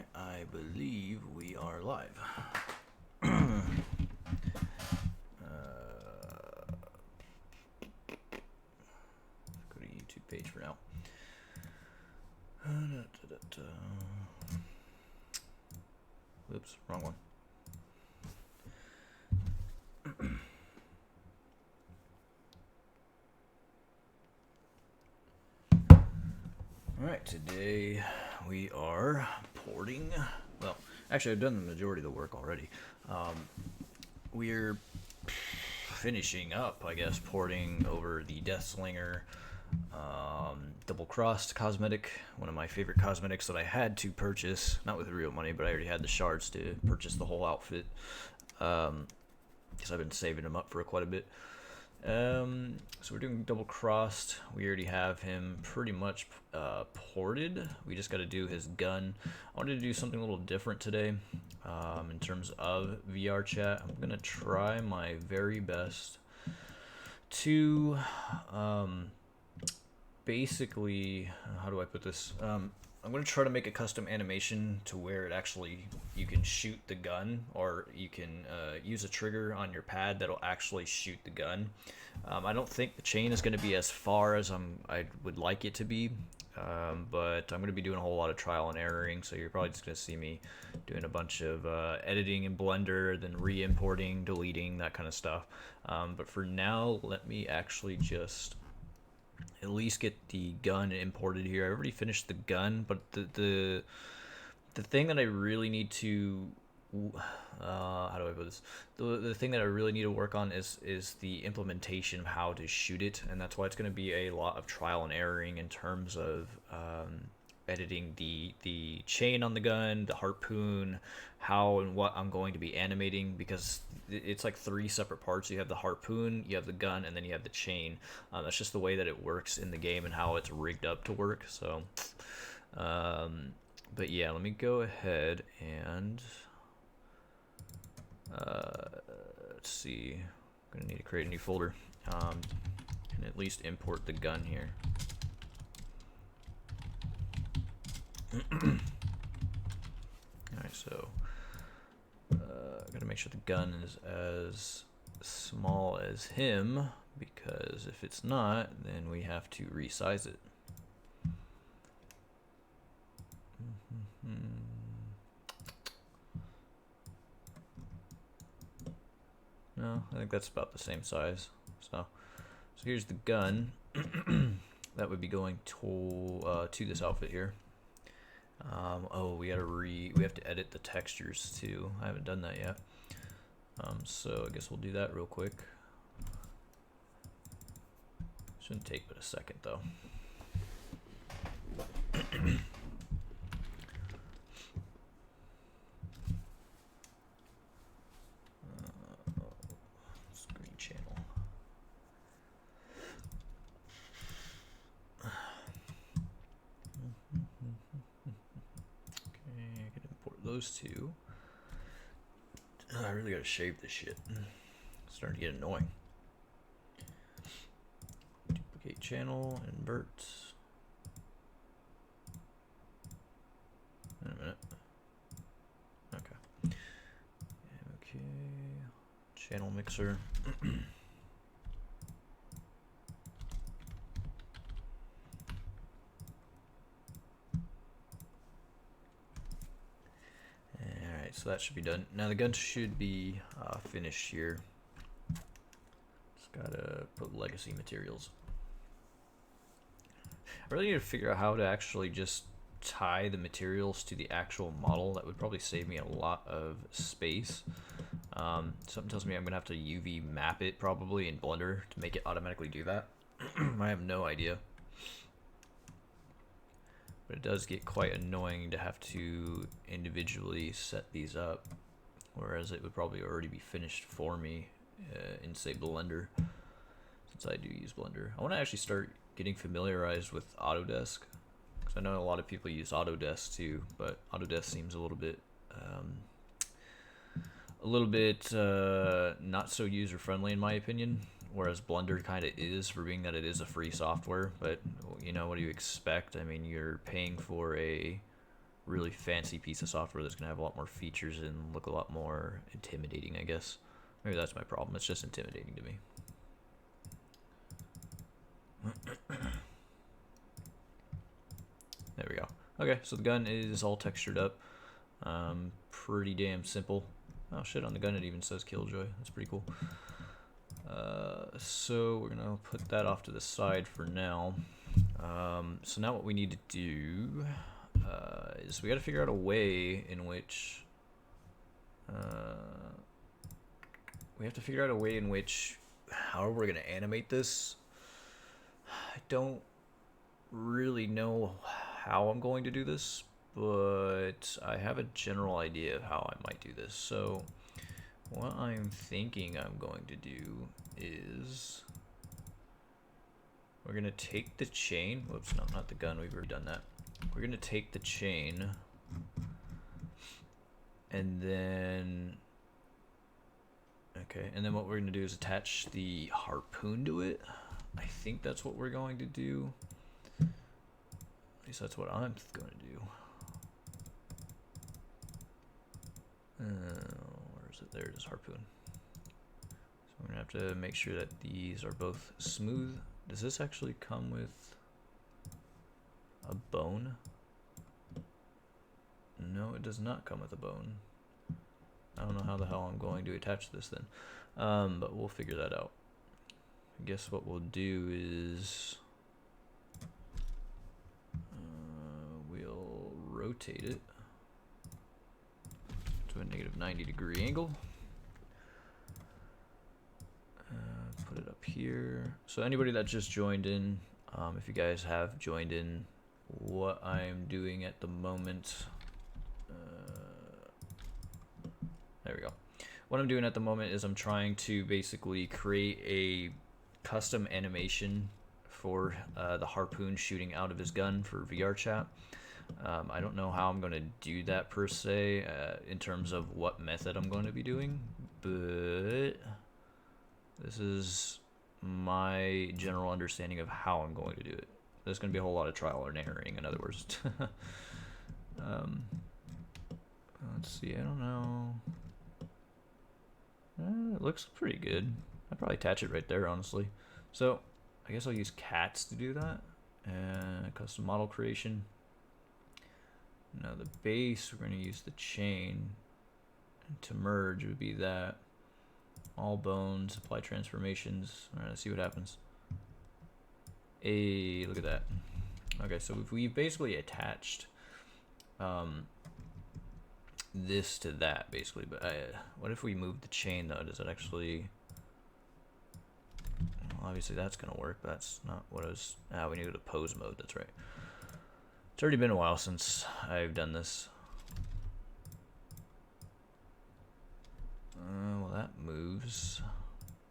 Alright, I believe we are live. Go to YouTube page for now. Whoops, wrong one. Alright, today we are porting. Well, actually, I've done the majority of the work already. We're finishing up, I guess, porting over the Deathslinger double-crossed cosmetic, one of my favorite cosmetics that I had to purchase, not with real money, but I already had the shards to purchase the whole outfit, because I've been saving them up for quite a bit. So we're doing double-crossed. We already have him pretty much ported. We just got to do his gun. I wanted to do something a little different today in terms of VR chat. I'm going to try my very best to basically, how do I put this? I'm going to try to make a custom animation to where it actually, you can shoot the gun, or you can use a trigger on your pad that'll actually shoot the gun. I don't think the chain is going to be as far as I would like it to be, but I'm going to be doing a whole lot of trial and erroring, so you're probably just going to see me doing a bunch of editing in Blender, then re-importing, deleting, that kind of stuff. But for now, let me actually just at least get the gun imported here. I already finished the gun, but the thing that I really need to how do I put this? The thing that I really need to work on is the implementation of how to shoot it, and that's why it's going to be a lot of trial and erroring in terms of editing the chain on the gun, the harpoon, how and what I'm going to be animating, because it's like 3 separate parts. You have the harpoon, you have the gun, and then you have the chain. That's just the way that it works in the game and how it's rigged up to work. So, but yeah, let me go ahead and let's see. I'm gonna need to create a new folder and at least import the gun here. Alright, so gotta make sure the gun is as small as him, because if it's not, then we have to resize it. No, I think that's about the same size. So here's the gun that would be going to this outfit here. Oh, we have to edit the textures too. I haven't done that yet. So I guess we'll do that real quick. Shouldn't take but a second though. Screen channel. Okay, I can import those two. I really gotta shave this shit. It's starting to get annoying. Duplicate channel, invert. Wait a minute. Okay. Okay. Channel mixer. Alright, so that should be done. Now the gun should be finished here. Just gotta put legacy materials. I really need to figure out how to actually just tie the materials to the actual model. That would probably save me a lot of space. Something tells me I'm gonna have to UV map it probably in Blender to make it automatically do that. I have no idea. But it does get quite annoying to have to individually set these up, whereas it would probably already be finished for me in, say, Blender, since I do use Blender. I want to actually start getting familiarized with Autodesk, because I know a lot of people use Autodesk too, but Autodesk seems a little bit not so user-friendly in my opinion. Whereas Blender kind of is, for being that it is a free software. But you know, what do you expect? I mean, you're paying for a really fancy piece of software that's going to have a lot more features and look a lot more intimidating, I guess. Maybe that's my problem. It's just intimidating to me. There we go. Okay, so the gun is all textured up. Pretty damn simple. Oh shit, on the gun it even says Killjoy. That's pretty cool. So we're gonna put that off to the side for now. So now what we need to do is we gotta figure out a way in which how we're gonna animate this. I don't really know how I'm going to do this, but I have a general idea of how I might do this. So what I'm thinking I'm going to do is we're gonna take the chain. Whoops, no, not the gun. We've already done that. We're gonna take the chain and then what we're gonna do is attach the harpoon to it. I think that's what we're going to do. At least that's what I'm going to do. Where is it? There it is, harpoon. So we're going to have to make sure that these are both smooth. Does this actually come with a bone? No, it does not come with a bone. I don't know how the hell I'm going to attach this then. But we'll figure that out. I guess what we'll do is we'll rotate it to a -90-degree angle. Put it up here. So anybody that just joined in, if you guys have joined in, what I'm doing at the moment, there we go. What I'm doing at the moment is I'm trying to basically create a custom animation for the harpoon shooting out of his gun for VR chat. I don't know how I'm going to do that per se in terms of what method I'm going to be doing, but this is my general understanding of how I'm going to do it. There's going to be a whole lot of trial and erroring, in other words. Let's see, I don't know. It looks pretty good. I'd probably attach it right there, honestly. So I guess I'll use cats to do that. And custom model creation. Now the base, we're going to use the chain. And to merge would be that. All bones, apply transformations. All right, let's see what happens. Hey, look at that. Okay, so if we've basically attached this to that, basically. But what if we move the chain, though? Does it actually... Well, obviously that's going to work, but that's not what I was... we need to go to pose mode, that's right. It's already been a while since I've done this. Well, that moves,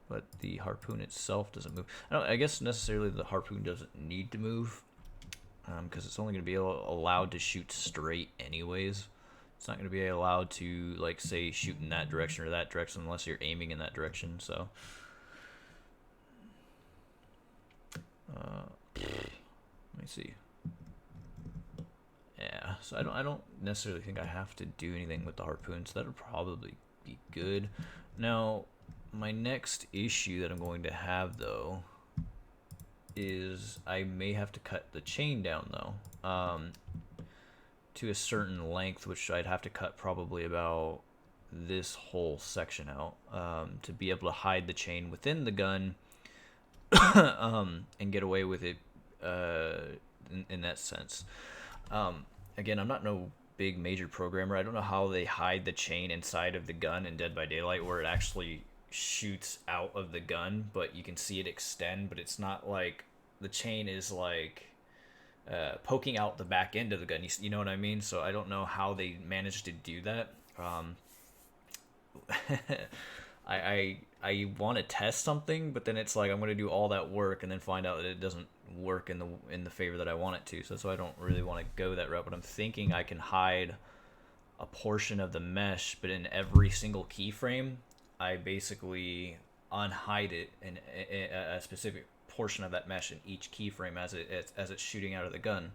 but the harpoon itself doesn't move. I guess necessarily the harpoon doesn't need to move, because it's only going to be allowed to shoot straight anyways. It's not going to be allowed to, like, say, shoot in that direction or that direction unless you're aiming in that direction, so... let me see. Yeah, so I don't necessarily think I have to do anything with the harpoon, so that'll probably be good. Now, my next issue that I'm going to have, though, is I may have to cut the chain down, though, to a certain length, which I'd have to cut probably about this whole section out, to be able to hide the chain within the gun, and get away with it in that sense. Again, I'm not no big major programmer. I don't know how they hide the chain inside of the gun in Dead by Daylight where it actually shoots out of the gun, but you can see it extend, but it's not like the chain is like poking out the back end of the gun. You know what I mean? So I don't know how they managed to do that. I want to test something, but then it's like I'm going to do all that work and then find out that it doesn't work in the favor that I want it to. So that's why I don't really want to go that route. But I'm thinking I can hide a portion of the mesh, but in every single keyframe, I basically unhide it in a specific portion of that mesh in each keyframe as it's shooting out of the gun.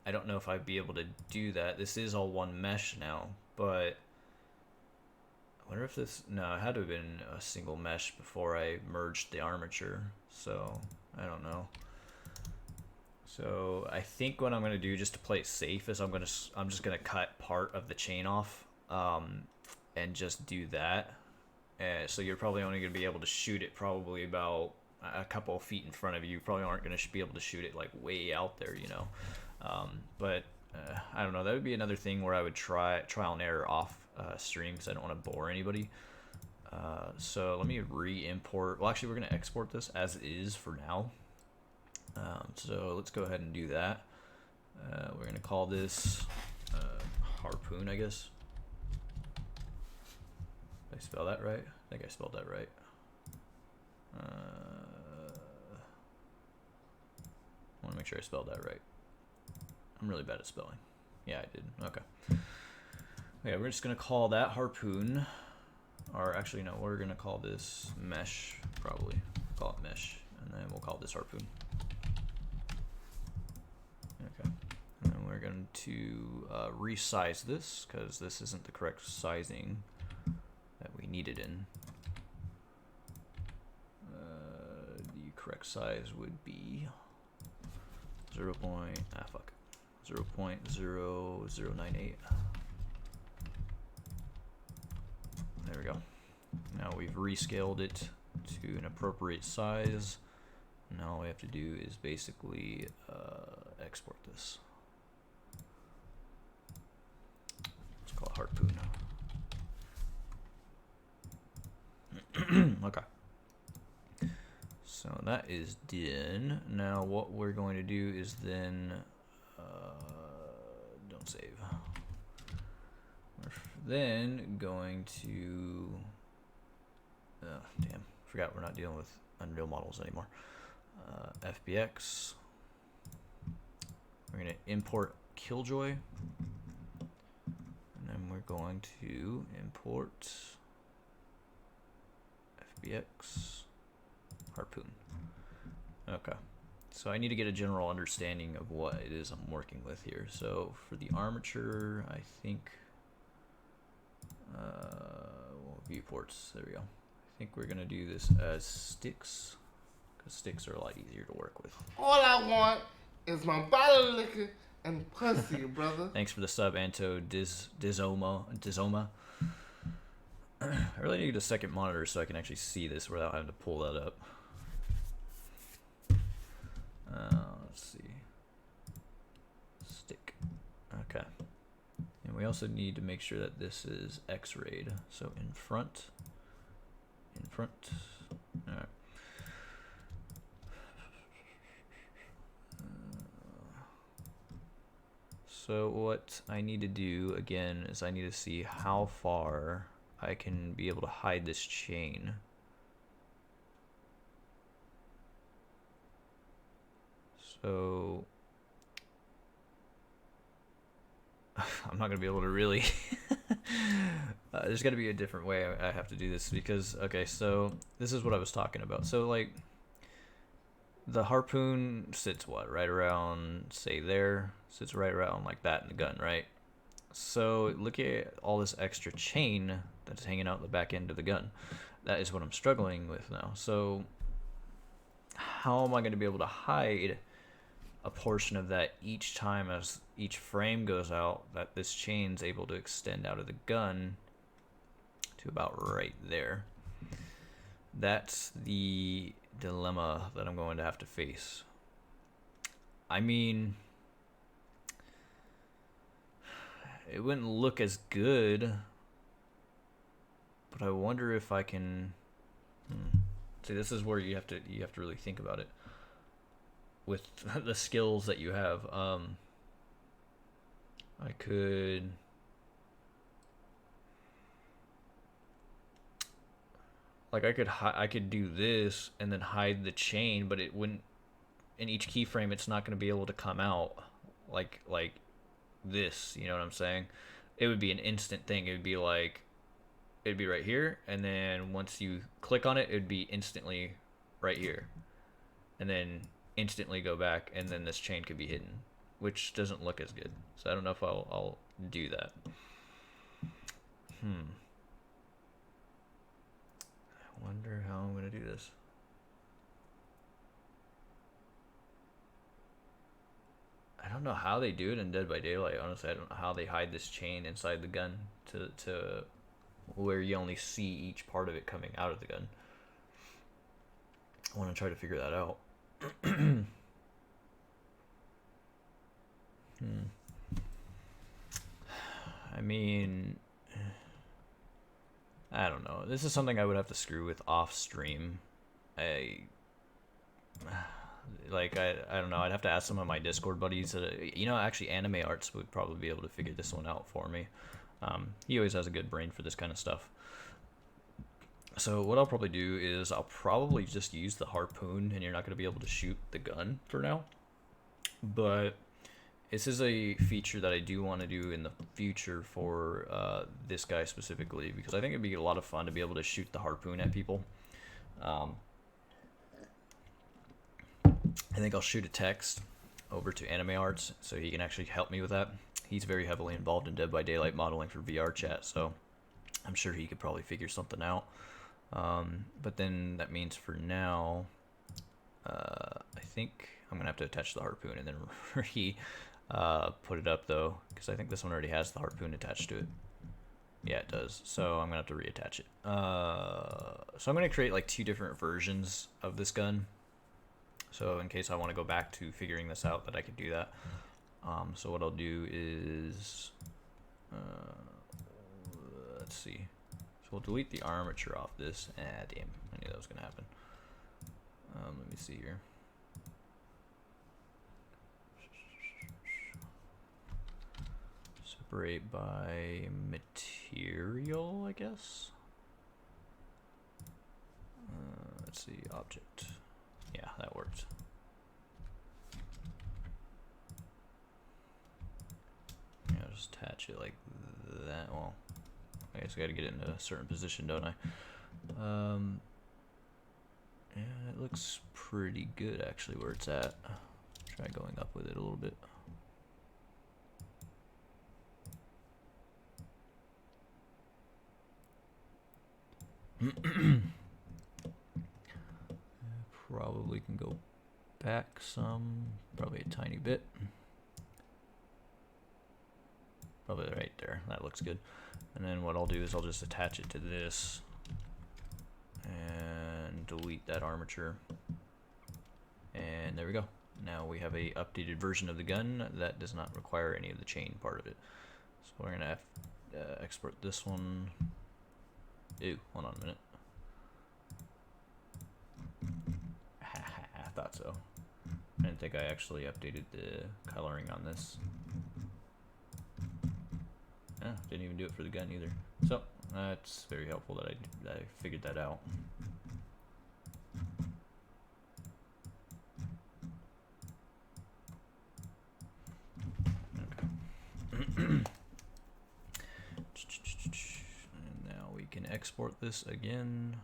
I don't know if I'd be able to do that. This is all one mesh now, but I wonder if this, no, it had to have been a single mesh before I merged the armature, so I don't know. So I think what I'm gonna do, just to play it safe, is I'm just gonna cut part of the chain off, and just do that. So you're probably only gonna be able to shoot it probably about a couple of feet in front of you. You probably aren't gonna be able to shoot it like way out there, you know. But I don't know. That would be another thing where I would trial and error off stream, because I don't want to bore anybody. So let me re-import. Well, actually, we're going to export this as is for now. So let's go ahead and do that. We're going to call this Harpoon, I guess. Did I spell that right? I think I spelled that right. I want to make sure I spelled that right. I'm really bad at spelling. Yeah, I did. Okay. Okay, we're just going to call that Harpoon. Or actually, no, we're going to call this Mesh, probably. Call it Mesh. And then we'll call this Harpoon. Okay. And then we're going to resize this, because this isn't the correct sizing that we need it in. The correct size would be 0.0098. There we go. Now we've rescaled it to an appropriate size. Now all we have to do is basically export this. Let's call it Harpoon. Okay. So that is done. Now what we're going to do is then don't save. We're then going to damn, forgot we're not dealing with Unreal models anymore. FBX. We're going to import Killjoy, and then we're going to import FBX Harpoon. Okay, so I need to get a general understanding of what it is I'm working with here. So for the armature, I think well, viewports, there we go. I think we're gonna do this as sticks, because sticks are a lot easier to work with. All I want is my bottle of liquor and pussy, brother. Thanks for the sub, Anto Dizoma. I really need a second monitor so I can actually see this without having to pull that up. Let's see. Stick. Okay. And we also need to make sure that this is X-rayed. So in front. All right. So what I need to do again is I need to see how far I can be able to hide this chain. So I'm not gonna be able to really there's gotta be a different way I have to do this, because okay, so this is what I was talking about. So like the Harpoon sits what, right around, say there, sits right around like that in the gun, right? So look at all this extra chain that's hanging out the back end of the gun. That is what I'm struggling with now. So how am I going to be able to hide a portion of that each time as each frame goes out, that this chain's able to extend out of the gun to about right there? That's the dilemma that I'm going to have to face. I mean, it wouldn't look as good, but I wonder if I can see, this is where you have to really think about it with the skills that you have. I could I could do this and then hide the chain, but it wouldn't, in each keyframe it's not going to be able to come out like this, you know what I'm saying? It would be an instant thing. It would be like, it'd be right here, and then once you click on it, it'd be instantly right here, and then instantly go back, and then this chain could be hidden. which doesn't look as good. So I don't know if I'll do that. I wonder how I'm gonna do this. I don't know how they do it in Dead by Daylight. Honestly, I don't know how they hide this chain inside the gun to where you only see each part of it coming out of the gun. I want to try to figure that out. I mean, I don't know. This is something I would have to screw with off stream. I don't know. I'd have to ask some of my Discord buddies. Actually, Anime Arts would probably be able to figure this one out for me. He always has a good brain for this kind of stuff. So what I'll probably do is I'll probably just use the harpoon, and you're not going to be able to shoot the gun for now. But this is a feature that I do want to do in the future for this guy specifically, because I think it'd be a lot of fun to be able to shoot the harpoon at people. I think I'll shoot a text over to Anime Arts so he can actually help me with that. He's very heavily involved in Dead by Daylight modeling for VR chat, so I'm sure he could probably figure something out. But then that means for now, I think I'm going to have to attach the harpoon and then put it up, though, because I think this one already has the harpoon attached to it. Yeah, it does. So I'm going to have to reattach it. So I'm going to create like 2 different versions of this gun. So in case I want to go back to figuring this out, that I could do that. So what I'll do is, let's see. So we'll delete the armature off this. Ah, damn. I knew that was going to happen. Let me see here. Separate by material, I guess. Let's see, object. Yeah, that worked. Yeah, just attach it like that. Well, I guess I gotta get it in a certain position, don't I? Yeah, it looks pretty good actually where it's at. Try going up with it a little bit. Probably can go back some, probably a tiny bit. Probably right there. That looks good. And then what I'll do is I'll just attach it to this and delete that armature. And there we go. Now we have a updated version of the gun that does not require any of the chain part of it. So we're gonna have to export this one. Ew, hold on a minute. I thought so. I didn't think I actually updated the coloring on this. Didn't even do it for the gun either. So that's very helpful that I figured that out. Okay. And now we can export this again.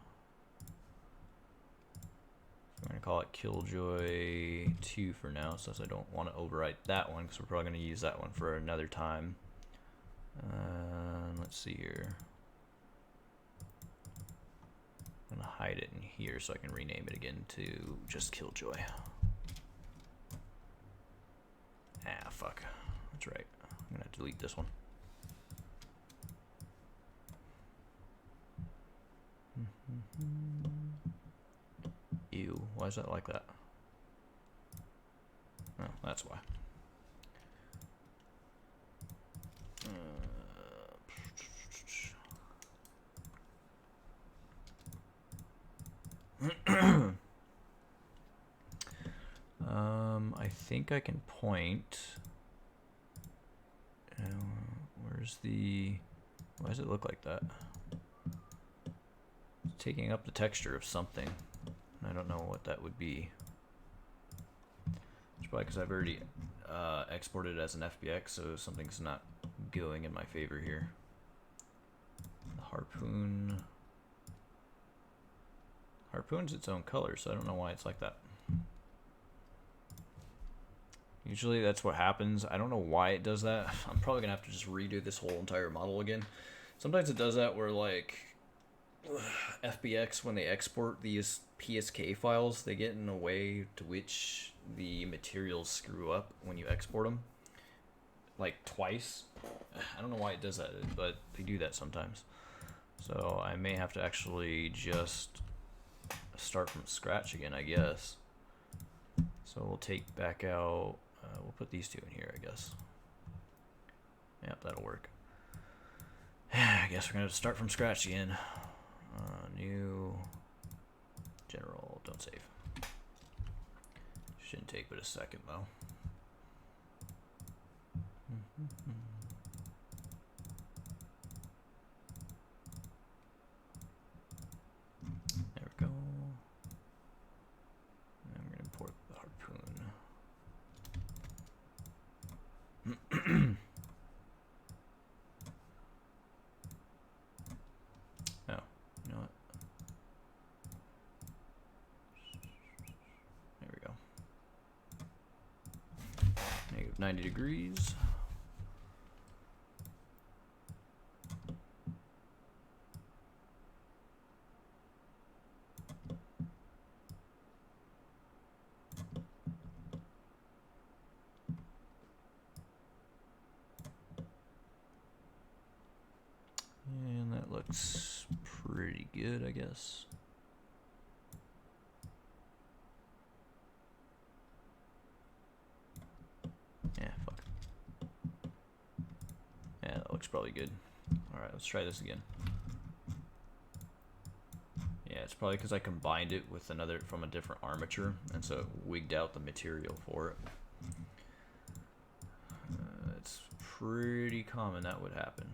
I'm going to call it Killjoy 2 for now, since I don't want to overwrite that one, because we're probably going to use that one for another time. Let's see here. I'm going to hide it in here so I can rename it again to just Killjoy. Ah, fuck. That's right. I'm going to delete this one. Ew, why is that like that? Oh, that's why. I think I can point. Where's the? Why does it look like that? It's taking up the texture of something. I don't know what that would be. It's probably because I've already exported it as an FBX, so something's not going in my favor here. The harpoon. Harpoon's its own color, so I don't know why it's like that. Usually that's what happens. I don't know why it does that. I'm probably gonna have to just redo this whole entire model again. Sometimes it does that where like FBX, when they export these PSK files, they get in a way to which the materials screw up when you export them, like twice. I don't know why it does that, but they do that sometimes. So I may have to actually just start from scratch again, I guess. So we'll take back out, we'll put these two in here, I guess. Yep, that'll work. I guess we're gonna start from scratch again. New general, don't save. Shouldn't take but a second though. There we go. And we're gonna import the harpoon. Oh, you know what? There we go. Negative 90 degrees. And that looks pretty good, I guess. Yeah, fuck. Yeah, that looks probably good. Alright, let's try this again. Yeah, it's probably because I combined it with another from a different armature, and so it wigged out the material for it. It's pretty common that would happen.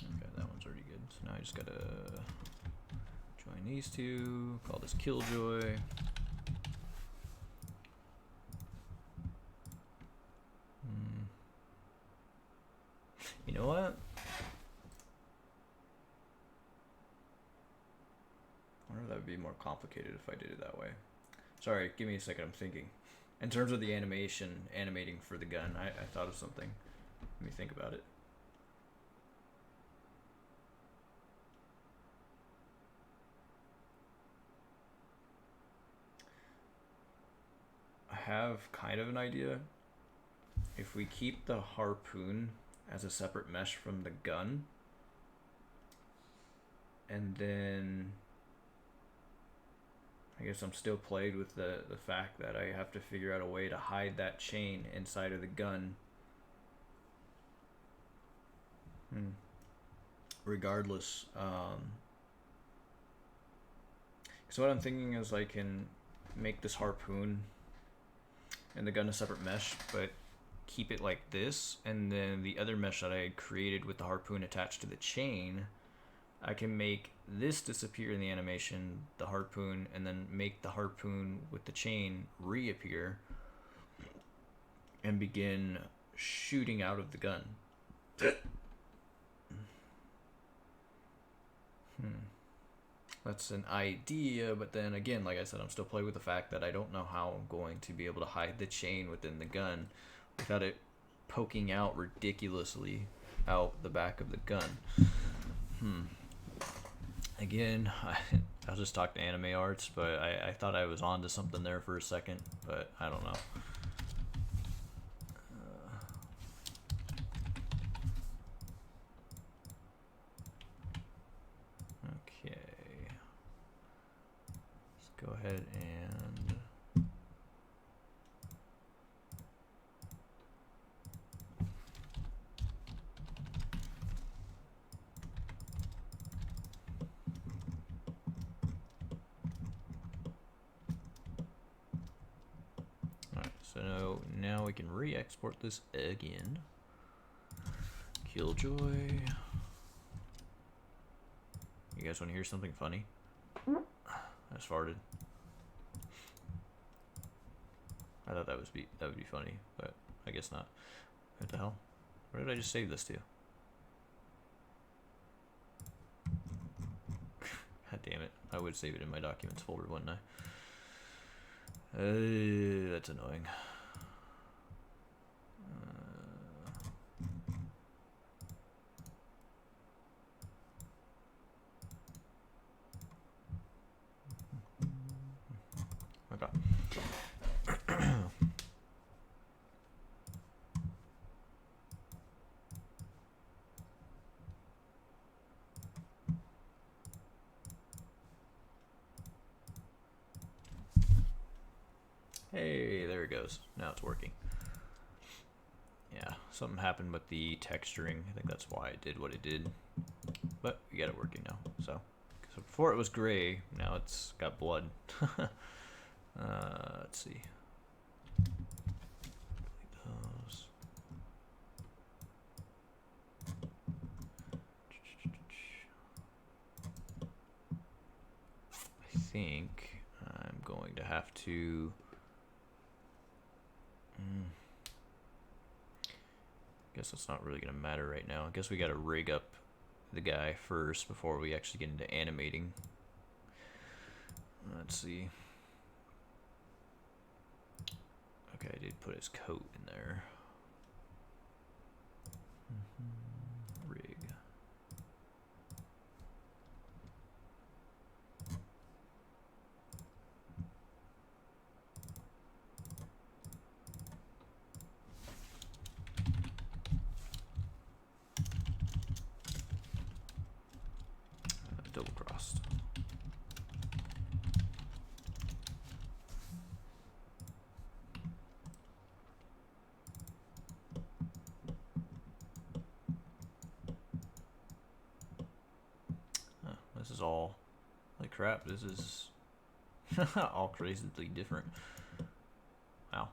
Okay, that one's already good. So now I just gotta join these two, call this Killjoy. You know what? I wonder if that would be more complicated if I did it that way. Sorry, give me a second, I'm thinking. In terms of the animating for the gun, I thought of something. Let me think about it. I have kind of an idea. If we keep the harpoon as a separate mesh from the gun, and then I guess I'm still plagued with the fact that I have to figure out a way to hide that chain inside of the gun. Regardless, so what I'm thinking is I can make this harpoon and the gun a separate mesh, but keep it like this, and then the other mesh that I had created with the harpoon attached to the chain, I can make this disappear in the animation, the harpoon, and then make the harpoon with the chain reappear and begin shooting out of the gun. That's an idea, but then again, like I said, I'm still playing with the fact that I don't know how I'm going to be able to hide the chain within the gun without it poking out ridiculously out the back of the gun. Again, I'll just talk to Anime Arts, but I thought I was on to something there for a second, but I don't know. Okay. Let's go ahead and so now we can re-export this again. Killjoy. You guys want to hear something funny? I just farted. I thought that would be funny, but I guess not. What the hell? Where did I just save this to? God damn it. I would save it in my documents folder, wouldn't I? That's annoying. Okay. Hey, there it goes. Now it's working. Yeah, something happened with the texturing. I think that's why it did what it did. But we got it working now. So before it was gray, now it's got blood. Let's see. Those. I think I'm going to have to. Guess it's not really going to matter right now. I guess we got to rig up the guy first before we actually get into animating. Let's see. Okay, I did put his coat in there. Rig. Double crossed. This is all, like crap, this is all crazily different. Wow.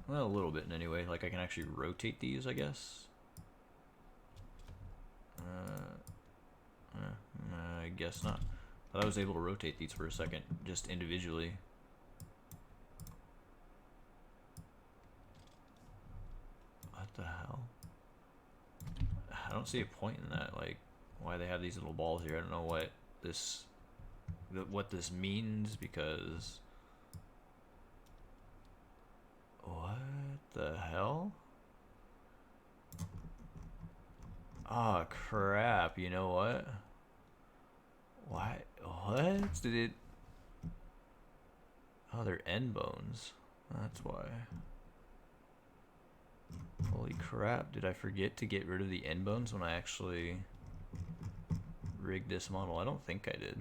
Well, a little bit anyway. Like I can actually rotate these, I guess. I guess not. But I was able to rotate these for a second, just individually. What the hell? I don't see a point in that. Like, why they have these little balls here. I don't know what this means, because what the hell? Oh crap, you know what? Why? What? Did it? Oh, they're end bones. That's why. Holy crap, did I forget to get rid of the end bones when I actually rigged this model? I don't think I did.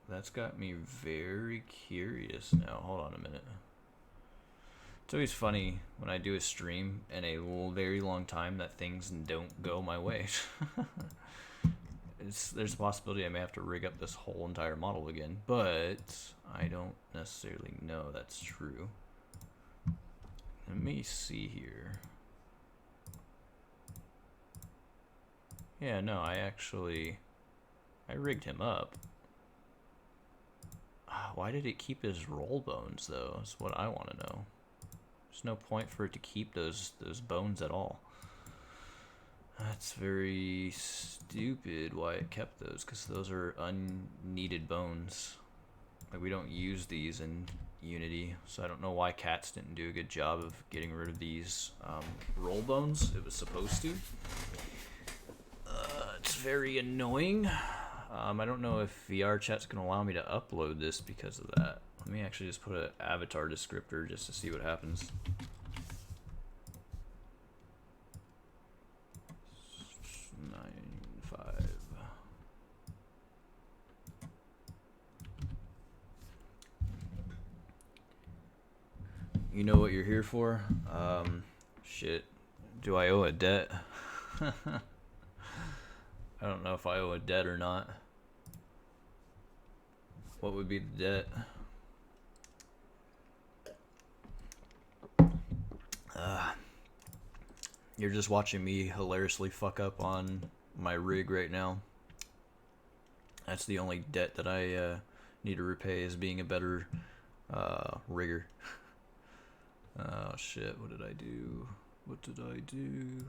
That's got me very curious now. Hold on a minute. It's always funny when I do a stream in a very long time that things don't go my way. There's a possibility I may have to rig up this whole entire model again, but I don't necessarily know that's true. Let me see here. Yeah, no, I rigged him up. Why did it keep his roll bones, though? That's what I want to know. There's no point for it to keep those bones at all. That's very stupid why it kept those, because those are unneeded bones. Like, we don't use these in Unity, so I don't know why Cats didn't do a good job of getting rid of these roll bones. It was supposed to. It's very annoying. I don't know if VR chat's gonna allow me to upload this because of that. Let me actually just put an avatar descriptor just to see what happens. You know what you're here for? Shit. Do I owe a debt? I don't know if I owe a debt or not. What would be the debt? You're just watching me hilariously fuck up on my rig right now. That's the only debt that I need to repay, is being a better rigger. Oh shit, what did I do? What did I do?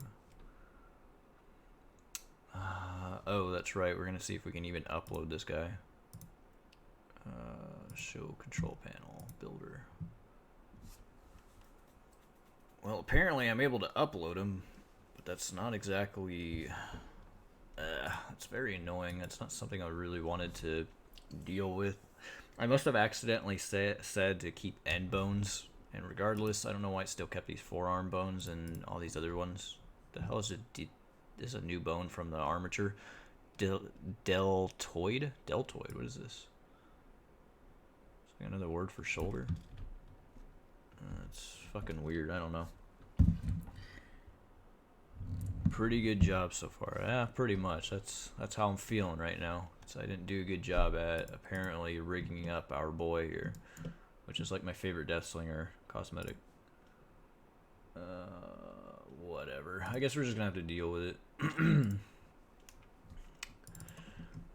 Oh, that's right. We're gonna see if we can even upload this guy. Show control panel builder. Well, apparently I'm able to upload him, but that's not exactly. It's very annoying. That's not something I really wanted to deal with. I must have accidentally said to keep end bones, and regardless, I don't know why it still kept these forearm bones and all these other ones. The hell is it? This is a new bone from the armature. Deltoid? Deltoid, what is this? Is there another word for shoulder? It's fucking weird, I don't know. Pretty good job so far. Yeah, pretty much. That's how I'm feeling right now. So I didn't do a good job at apparently rigging up our boy here, which is like my favorite Deathslinger cosmetic. Whatever. I guess we're just gonna have to deal with it.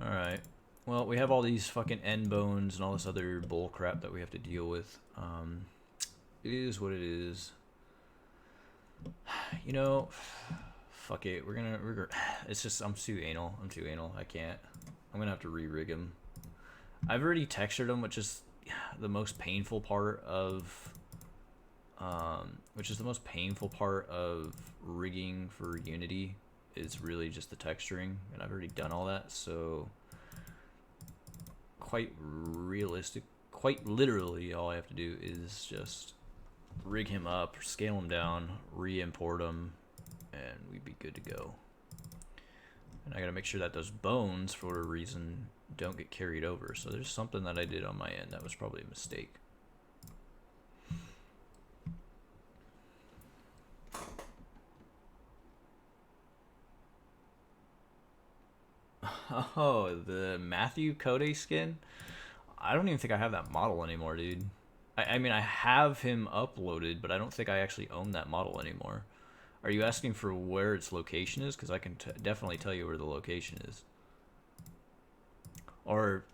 Alright. Well, we have all these fucking end bones and all this other bull crap that we have to deal with. It is what it is. You know, fuck it. We're gonna it's just I'm too anal. I can't. I'm gonna have to re-rig him. I've already textured him, which is the most painful part of rigging for Unity is really just the texturing, and I've already done all that, so quite literally all I have to do is just rig him up, scale him down, re-import him, and we'd be good to go. And I gotta make sure that those bones, for whatever reason, don't get carried over. So there's something that I did on my end that was probably a mistake. Oh, the Matthew Cote skin? I don't even think I have that model anymore, dude. I mean, I have him uploaded, but I don't think I actually own that model anymore. Are you asking for where its location is? Because I can definitely tell you where the location is. Or,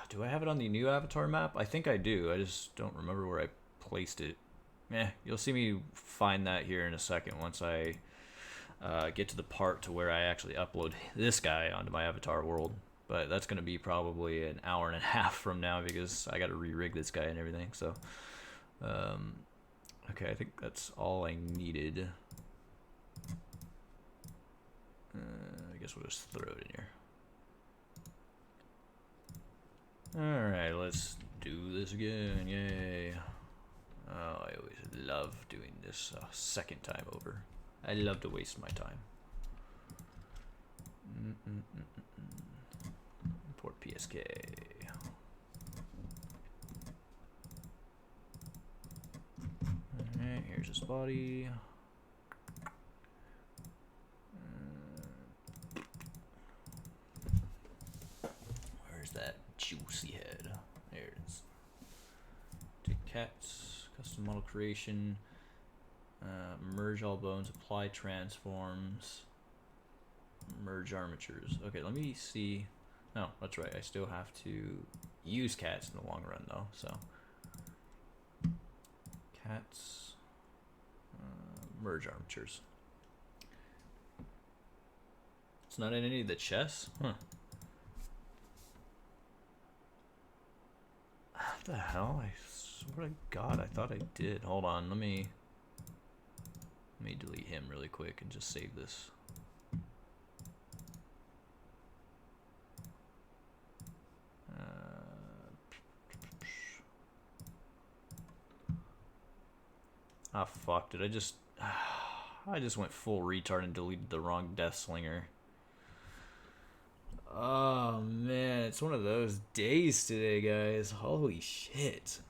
do I have it on the new avatar map? I think I do. I just don't remember where I placed it. You'll see me find that here in a second once I get to the part to where I actually upload this guy onto my avatar world. But that's going to be probably an hour and a half from now because I got to re-rig this guy and everything. So, okay, I think that's all I needed. I guess we'll just throw it in here. Alright, let's do this again. Yay. Oh, I always love doing this a second time over. I love to waste my time. Import PSK. Alright, here's his body. Where's that juicy head? There it is. Take cats, custom model creation, merge all bones, apply transforms, merge armatures. Okay, let me see. No, that's right. I still have to use cats in the long run, though. So, cats, merge armatures. It's not in any of the chests? Huh. What the hell? I swear to God, I thought I did. Hold on, let me delete him really quick and just save this. Ah, fuck, did I just went full retard and deleted the wrong Deathslinger. Oh man, it's one of those days today, guys. Holy shit.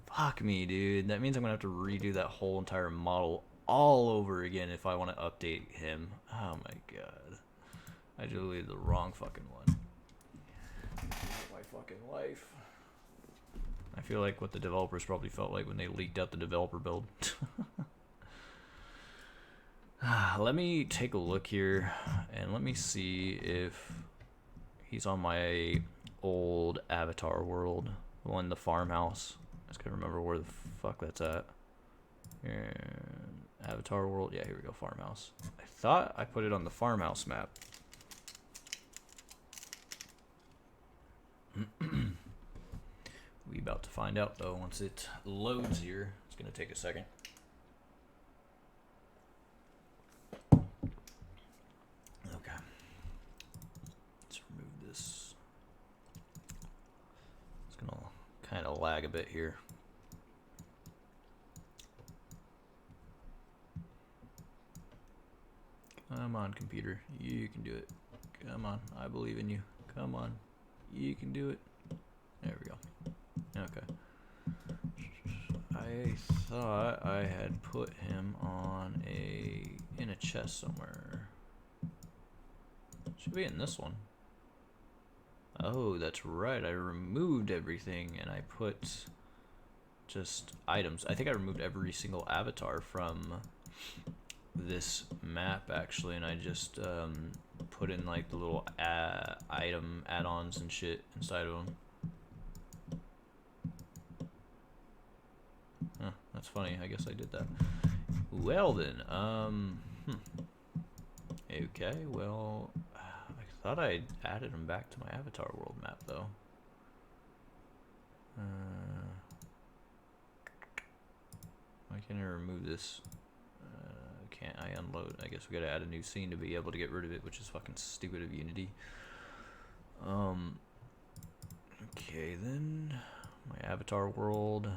Fuck me, dude. That means I'm gonna have to redo that whole entire model all over again if I want to update him. Oh my god. I deleted the wrong fucking one. My fucking life. I feel like what the developers probably felt like when they leaked out the developer build. Let me take a look here and let me see if he's on my old avatar world, the one in the farmhouse. I just gotta remember where the fuck that's at. And Avatar world. Yeah, here we go. Farmhouse. I thought I put it on the farmhouse map. We about to find out though once it loads here. It's gonna take a second. Okay. Let's remove this. It's gonna kind of lag a bit here. Come on, computer. You can do it. Come on. I believe in you. Come on. You can do it. There we go. Okay. I thought I had put him on in a chest somewhere. Should be in this one. Oh, that's right. I removed everything and I put just items. I think I removed every single avatar from this map actually, and I just put in like the little item add-ons and shit inside of them. Huh, that's funny. I guess I did that. Well then, okay, well, I thought I added them back to my avatar world map though. Why can't I remove this? Can't I unload? I guess we gotta add a new scene to be able to get rid of it, which is fucking stupid of Unity. Okay then, my avatar world.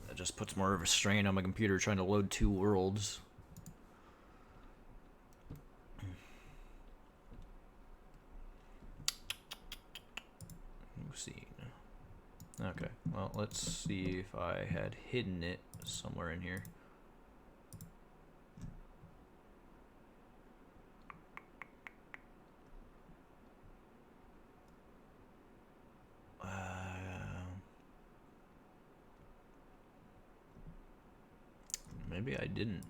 That just puts more of a strain on my computer trying to load 2 worlds. New scene. Okay, well, let's see if I had hidden it somewhere in here. Maybe I didn't.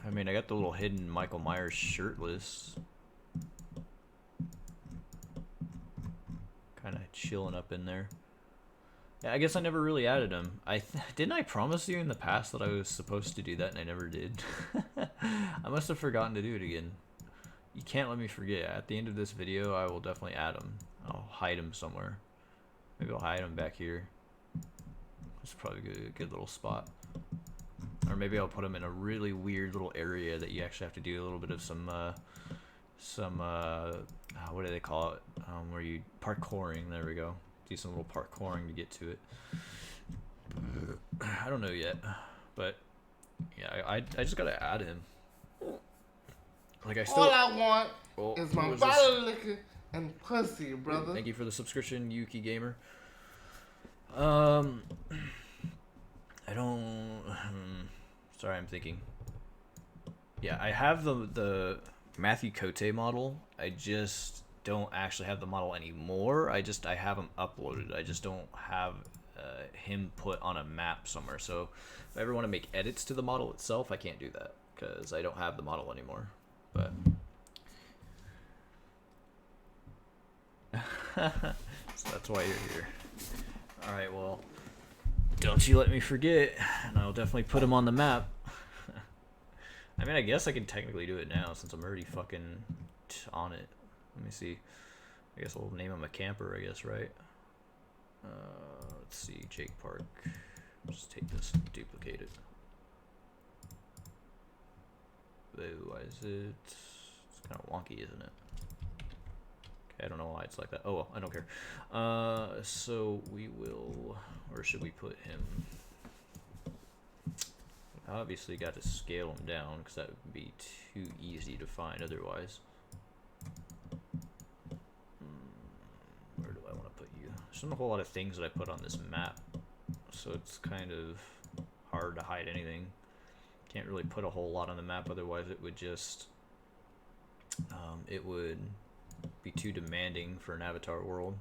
I mean, I got the little hidden Michael Myers shirtless. Kind of chilling up in there. Yeah, I guess I never really added him. Didn't I promise you in the past that I was supposed to do that and I never did? I must have forgotten to do it again. You can't let me forget. At the end of this video, I will definitely add him. I'll hide him somewhere. Maybe I'll hide him back here. That's probably a good little spot. Or maybe I'll put him in a really weird little area that you actually have to do a little bit of some what do they call it? Where you parkouring. There we go. Do some little parkouring to get to it. I don't know yet, but yeah, I just gotta add him. Like all I want is my bottle of liquor and pussy, brother. Thank you for the subscription, Yuki Gamer. I don't. Sorry, I'm thinking. Yeah, I have the Matthew Cote model. I just don't actually have the model anymore. I have him uploaded. I just don't have him put on a map somewhere. So if I ever want to make edits to the model itself, I can't do that because I don't have the model anymore. But so that's why you're here. All right, well, don't you let me forget, and I'll definitely put him on the map. I mean, I guess I can technically do it now since I'm already fucking on it. Let me see. I guess I'll name him a camper, I guess, right? Let's see, Jake Park. Just take this and duplicate it. Why is it? It's kind of wonky, isn't it? Okay, I don't know why it's like that. Oh well, I don't care. So we will. Where should we put him? Obviously, got to scale him down because that would be too easy to find otherwise. Where do I want to put you? There's not a whole lot of things that I put on this map, so it's kind of hard to hide anything. Can't really put a whole lot on the map, otherwise it would just it would be too demanding for an avatar world.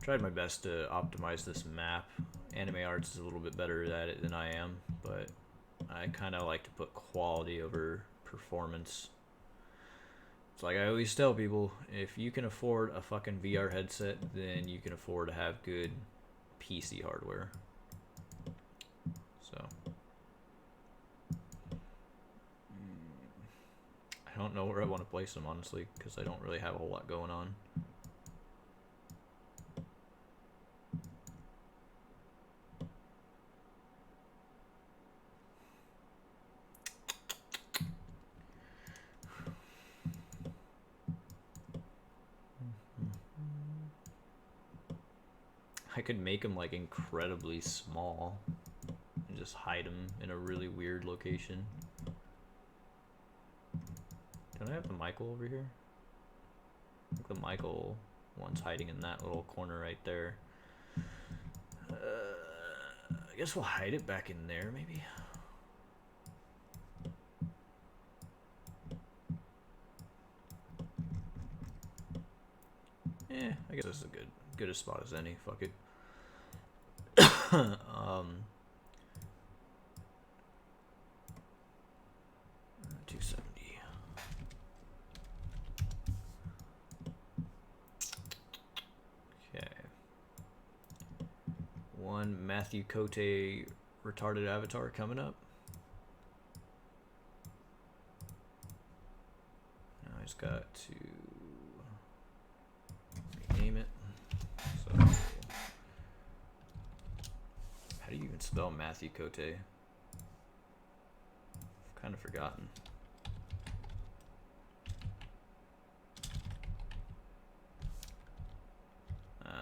Tried my best to optimize this map. Anime Arts is a little bit better at it than I am, but I kind of like to put quality over performance. It's like I always tell people, if you can afford a fucking VR headset, then you can afford to have good PC hardware. So I don't know where I want to place them, honestly, because I don't really have a whole lot going on. I could make them like incredibly small and just hide them in a really weird location. Don't I have the Michael over here? I think the Michael one's hiding in that little corner right there. I guess we'll hide it back in there, maybe. I guess this is a good a spot as any. Fuck it. 270. Okay. One Matthew Cote retarded avatar coming up. Now I just got to rename it. So, how do you even spell Matthew Cote? I've kind of forgotten.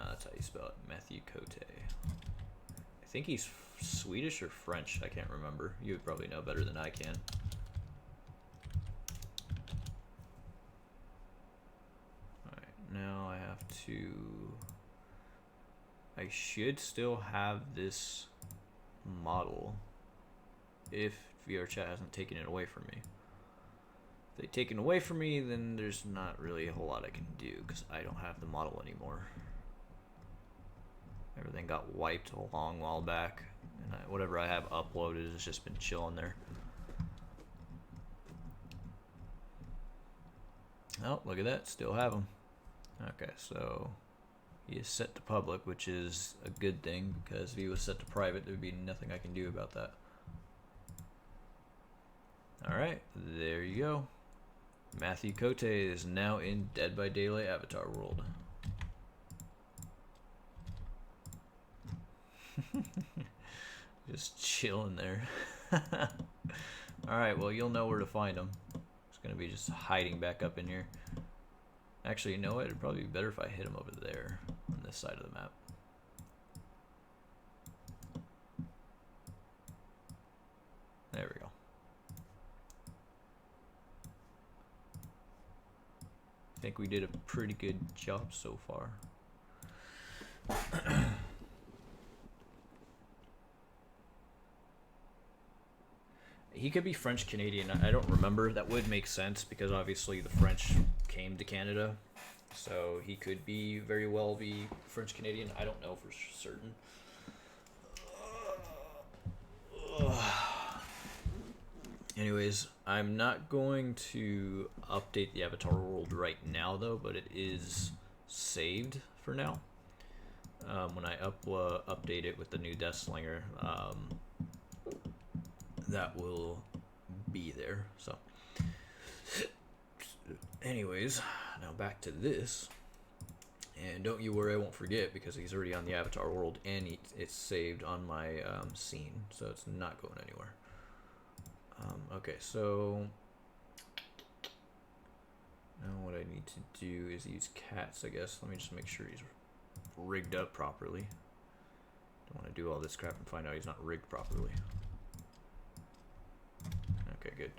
That's how you spell it, Matthew Cote. I think he's Swedish or French, I can't remember. You would probably know better than I can. Alright, now I have to... I should still have this model if VRChat hasn't taken it away from me. If they take it away from me, then there's not really a whole lot I can do because I don't have the model anymore. Everything got wiped a long while back, and whatever I have uploaded has just been chilling there. Oh, look at that, still have them. Okay, so he is set to public, which is a good thing, because if he was set to private, there would be nothing I can do about that. Alright, there you go. Matthew Cote is now in Dead by Daylight Avatar World. Just chilling there. Alright, well, you'll know where to find him. It's going to be just hiding back up in here. Actually, you know what? It'd probably be better if I hit him over there on this side of the map. There we go. I think we did a pretty good job so far. He could be French Canadian. I don't remember. That would make sense because obviously the French came to Canada, so he could be very well be French Canadian. I don't know for certain. Anyways, I'm not going to update the Avatar world right now though, but it is saved for now. When I update it with the new Deathslinger, that will be there. So anyways, now back to this, and don't you worry, I won't forget because he's already on the Avatar world and it's saved on my scene, so it's not going anywhere. Okay, so now what I need to do is use cats, I guess. Let me just make sure he's rigged up properly. Don't want to do all this crap and find out he's not rigged properly. Okay, good.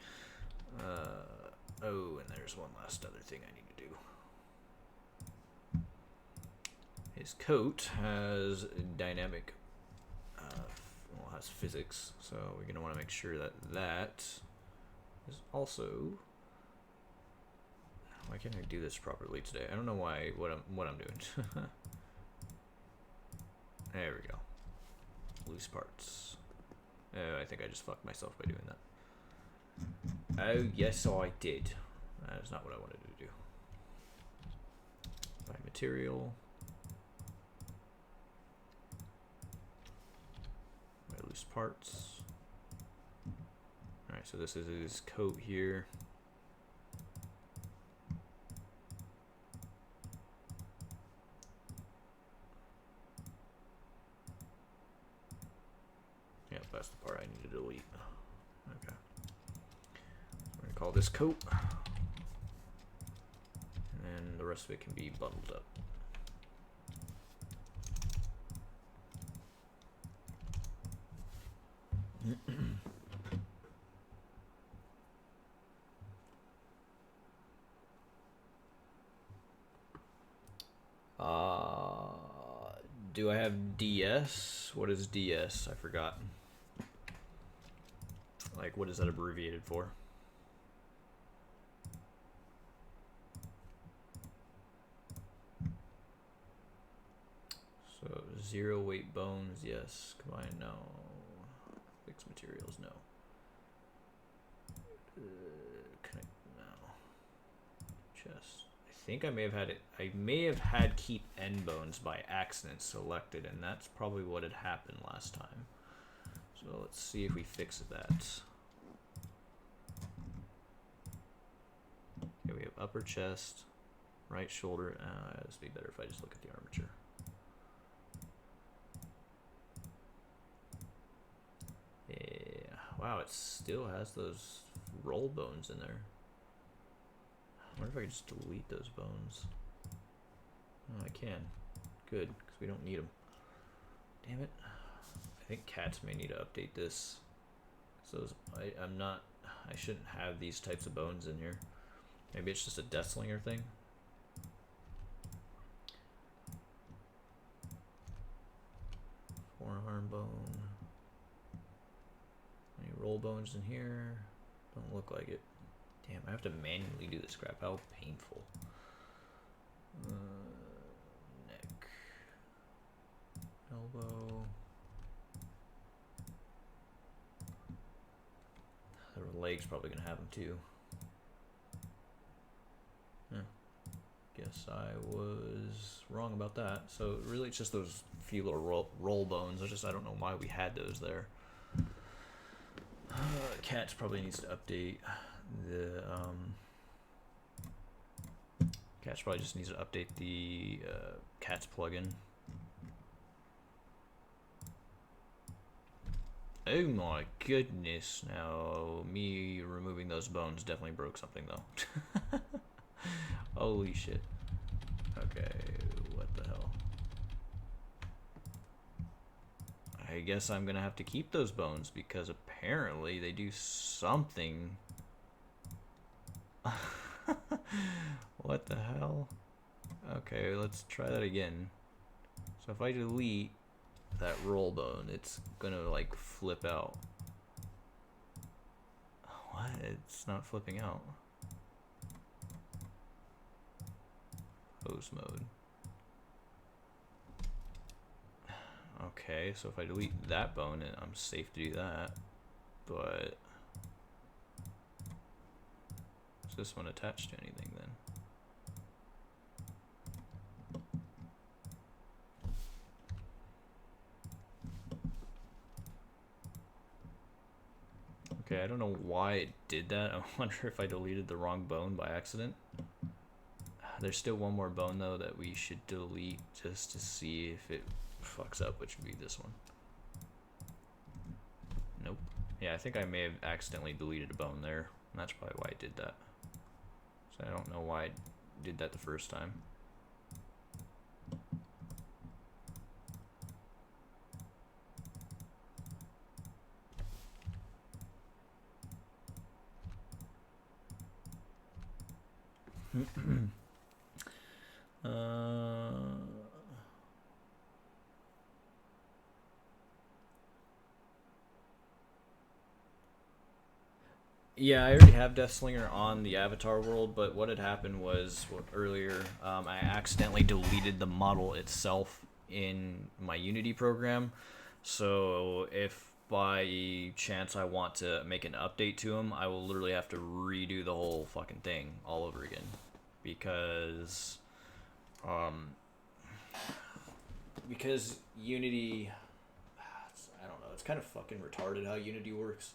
Oh, and there's one last other thing I need to do. His coat has dynamic, well, has physics, so we're going to want to make sure that that is also... Why can't I do this properly today? I don't know why, what I'm doing. There we go. Loose parts. Oh, I think I just fucked myself by doing that. Oh, yes, I did. That is not what I wanted to do. Buy material. Buy loose parts. Alright, so this is his coat here. Yep, that's the part I need to delete. Okay. We're going to call this coat. And then the rest of it can be bundled up. Do I have DS? What is DS? I forgot. Like, what is that abbreviated for? So, zero weight bones, yes. Combine, no. Fixed materials, no. Connect, no. Chest. I think I may have had it. I may have had keep end bones by accident selected, and that's probably what had happened last time. So let's see if we fix that. Okay, we have upper chest, right shoulder. This would be better if I just look at the armature. Yeah, wow, it still has those roll bones in there. I wonder if I could just delete those bones. Oh, I can. Good, because we don't need them. Damn it. I think cats may need to update this. So I shouldn't have these types of bones in here. Maybe it's just a Deathslinger thing. Forearm bone. Any roll bones in here? Don't look like it. Damn, I have to manually do this crap. How painful. Neck. Elbow. The leg's probably going to have them too. Yeah. Guess I was wrong about that. So really it's just those few little roll bones. I don't know why we had those there. Cats probably needs to update the Cats probably just needs to update the Cats plugin. Oh my goodness! Now me removing those bones definitely broke something though. Holy shit! Okay, what the hell? I guess I'm gonna have to keep those bones because apparently they do something. What the hell? Okay, let's try that again. So if I delete that roll bone, it's gonna like flip out. What? It's not flipping out. Pose mode. Okay, so if I delete that bone, I'm safe to do that. But is this one attached to anything then? Okay, I don't know why it did that. I wonder if I deleted the wrong bone by accident. There's still one more bone though that we should delete just to see if it fucks up, which would be this one. Nope. Yeah, I think I may have accidentally deleted a bone there, and that's probably why I did that. So I don't know why I did that the first time. Yeah, I already have Deathslinger on the avatar world, but what had happened was earlier I accidentally deleted the model itself in my Unity program. So if by chance I want to make an update to him, I will literally have to redo the whole fucking thing all over again, because Unity, I don't know, it's kind of fucking retarded how Unity works.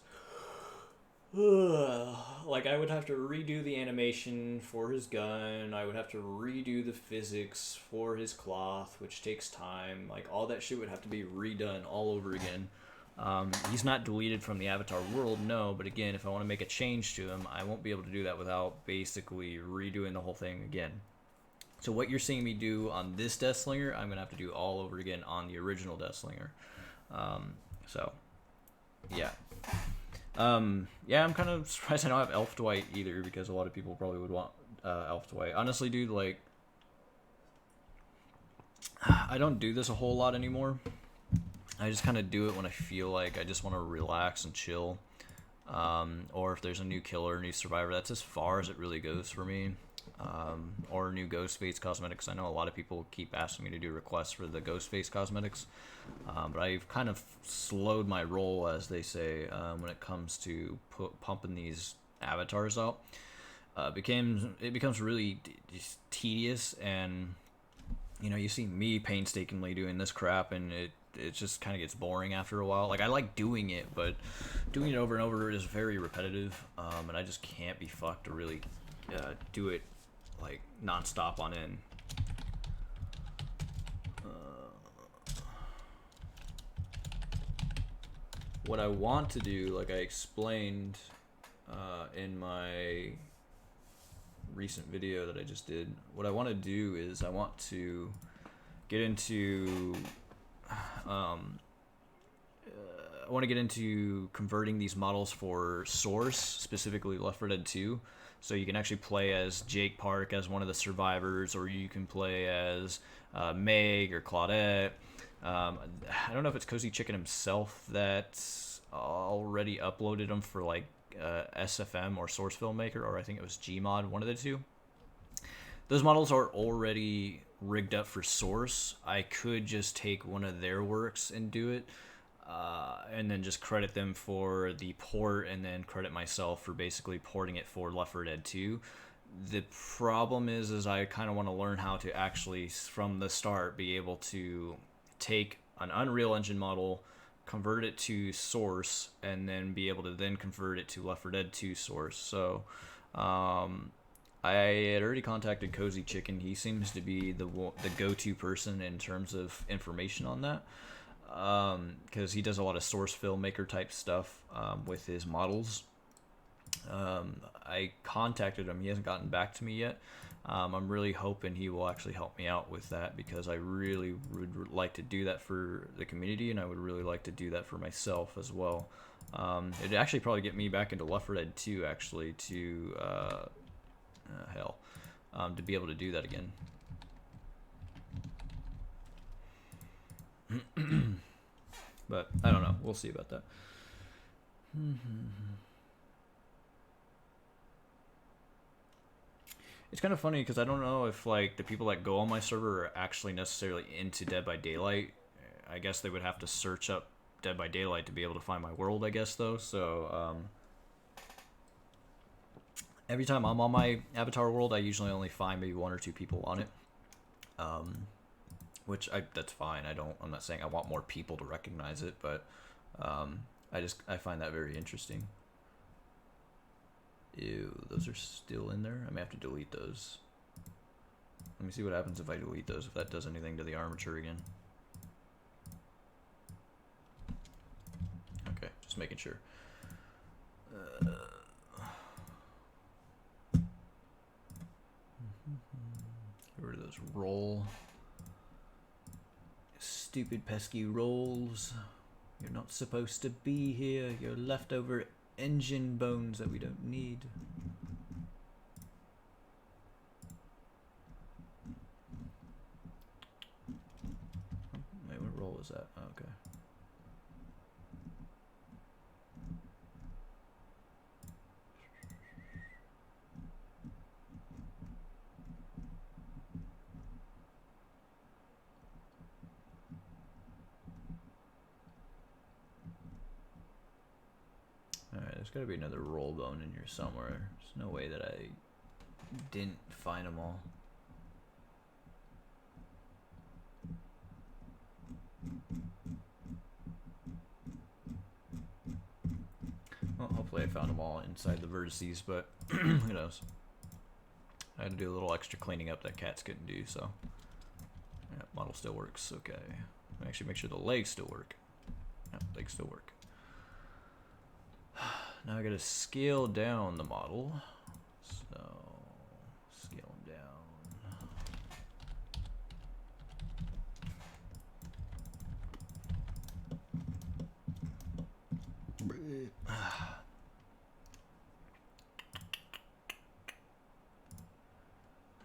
Like, I would have to redo the animation for his gun, I would have to redo the physics for his cloth, which takes time. Like, all that shit would have to be redone all over again. He's not deleted from the Avatar world, no, but again, if I want to make a change to him, I won't be able to do that without basically redoing the whole thing again. So what you're seeing me do on this Deathslinger, I'm going to have to do all over again on the original Deathslinger. So, yeah. Yeah, I'm kind of surprised I don't have Elf Dwight either, because a lot of people probably would want Elf Dwight. Honestly, dude, like, I don't do this a whole lot anymore. I just kind of do it when I feel like I just want to relax and chill. Or if there's a new killer, a new survivor, that's as far as it really goes for me. Or new ghost face cosmetics. I know a lot of people keep asking me to do requests for the ghost face cosmetics, but I've kind of slowed my roll, as they say, when it comes to pumping these avatars out. It becomes really just tedious, and you know, you see me painstakingly doing this crap, and it just kind of gets boring after a while. Like, I like doing it, but doing it over and over is very repetitive, and I just can't be fucked to really do it like non-stop on end. What I want to do, like I explained in my recent video that I just did, what I want to do is I want to get into converting these models for Source, specifically Left 4 Dead 2. So you can actually play as Jake Park as one of the survivors, or you can play as Meg or Claudette. I don't know if it's Cozy Chicken himself that's already uploaded them for like SFM or Source Filmmaker, or I think it was Gmod, one of the two. Those models are already rigged up for Source. I could just take one of their works and do it. And then just credit them for the port, and then credit myself for basically porting it for Left 4 Dead 2. The problem is I kind of want to learn how to actually, from the start, be able to take an Unreal Engine model, convert it to Source, and then be able to then convert it to Left 4 Dead 2 Source. So, I had already contacted Cozy Chicken. He seems to be the go-to person in terms of information on that. Because he does a lot of Source Filmmaker type stuff with his models. I contacted him. He hasn't gotten back to me yet. I'm really hoping he will actually help me out with that, because I really would like to do that for the community, and I would really like to do that for myself as well. It'd actually probably get me back into Left 4 Dead 2, actually, to to be able to do that again. But I don't know. We'll see about that. It's kind of funny because I don't know if like the people that go on my server are actually necessarily into Dead by Daylight. I guess they would have to search up Dead by Daylight to be able to find my world, I guess, though. So every time I'm on my Avatar world, I usually only find maybe 1 or 2 people on it. Which that's fine. I'm not saying I want more people to recognize it, but I find that very interesting. Ew, those are still in there. I may have to delete those. Let me see what happens if I delete those, if that does anything to the armature again. Okay, just making sure. Get rid of those roll. Stupid pesky rolls. You're not supposed to be here. You're leftover engine bones that we don't need. Wait, what roll is that? Oh, okay. There's gotta be another roll bone in here somewhere. There's no way that I didn't find them all. Well, hopefully I found them all inside the vertices, but who knows. I had to do a little extra cleaning up that cats couldn't do, so. Yeah, model still works, okay. Actually make sure the legs still work. Yeah, legs still work. Now I gotta scale down the model. So, scale them down.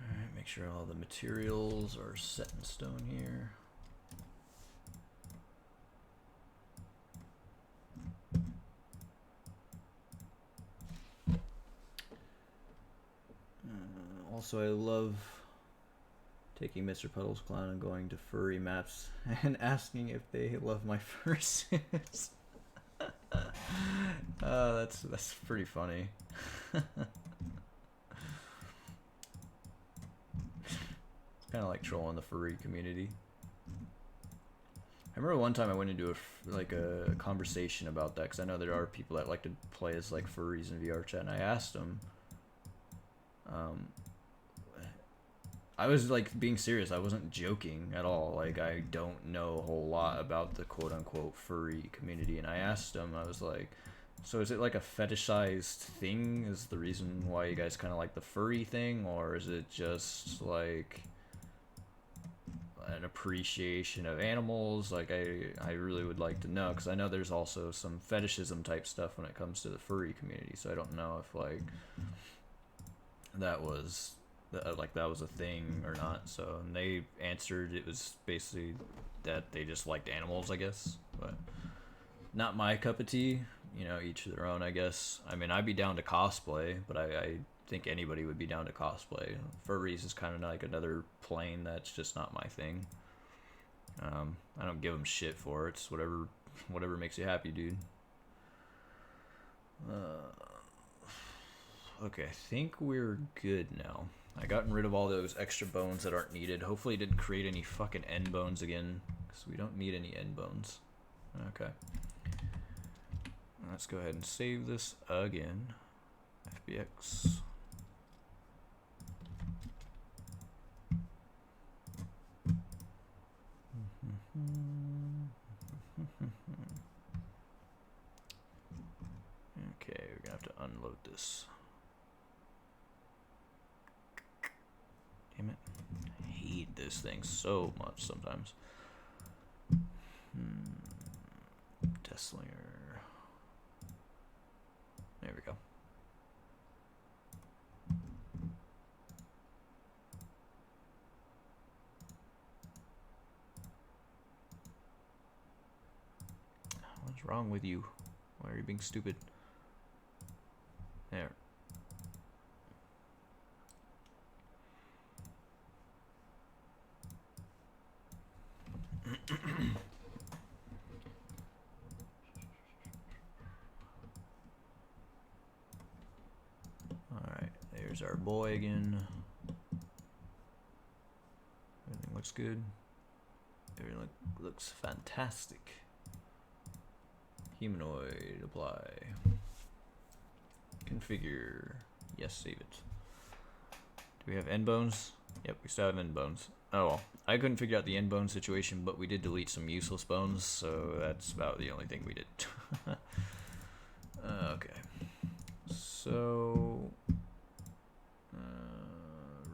Alright, make sure all the materials are set in stone here. Also, I love taking Mr. Puddle's clown and going to furry maps and asking if they love my fursuits. That's pretty funny. It's kind of like trolling the furry community. I remember one time I went into a conversation about that, because I know there are people that like to play as like furries in VR chat, and I asked them. I was like being serious. I wasn't joking at all. Like, I don't know a whole lot about the quote-unquote furry community, and I asked him, I was like, so is it like a fetishized thing is the reason why you guys kind of like the furry thing, or is it just like an appreciation of animals? Like, I really would like to know, because I know there's also some fetishism type stuff when it comes to the furry community, so I don't know if like that was a thing or not. So, and they answered it was basically that they just liked animals, I guess, but not my cup of tea. You know, each their own, I guess. I mean, I'd be down to cosplay, but I think anybody would be down to cosplay. Furries is kind of like another plane that's just not my thing. I don't give them shit for it. It's whatever makes you happy, dude. Okay, I think we're good now. I gotten rid of all those extra bones that aren't needed. Hopefully it didn't create any fucking end bones again, because we don't need any end bones. Okay. Let's go ahead and save this again. FBX. Okay, we're gonna have to unload this. Damn it. I hate this thing so much sometimes. Deathslinger. There we go. What's wrong with you? Why are you being stupid? There. Alright, there's our boy again. Everything looks good. Everything looks fantastic. Humanoid, apply. Configure. Yes, save it. Do we have end bones? Yep, we still have end bones. Oh well. I couldn't figure out the end bone situation, but we did delete some useless bones, so that's about the only thing we did. Okay. So,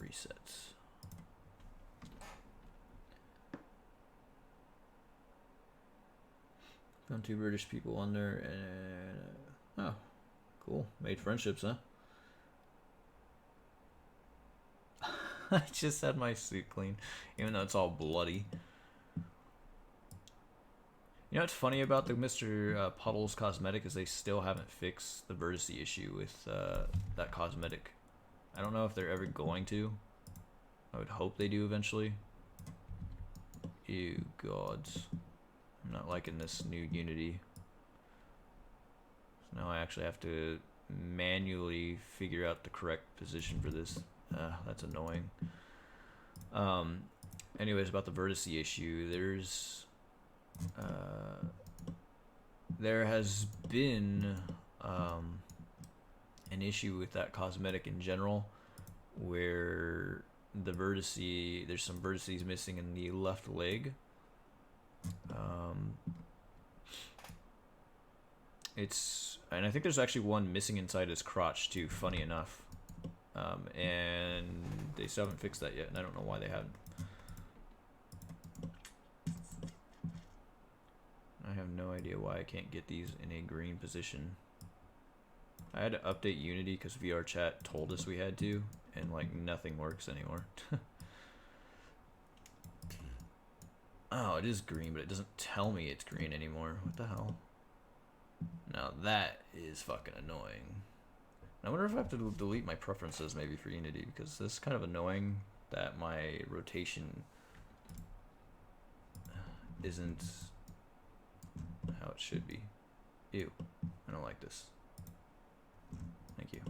reset. Found 2 British people on there, and oh, cool. Made friendships, huh? I just had my suit clean, even though it's all bloody. You know what's funny about the Mr. Puddle's cosmetic is they still haven't fixed the vertex issue with that cosmetic. I don't know if they're ever going to. I would hope they do eventually. Ew, gods. I'm not liking this new Unity. Now I actually have to manually figure out the correct position for this. That's annoying. Anyways, about the vertex issue, there has been an issue with that cosmetic in general, where the vertex, there's some vertices missing in the left leg. And I think there's actually one missing inside his crotch too, funny enough. And they still haven't fixed that yet, and I don't know why they haven't. I have no idea why I can't get these in a green position. I had to update Unity because VR chat told us we had to, and like nothing works anymore. Oh, it is green, but it doesn't tell me it's green anymore. What the hell? Now that is fucking annoying. I wonder if I have to delete my preferences maybe for Unity, because this is kind of annoying that my rotation isn't how it should be. Ew, I don't like this. Thank you.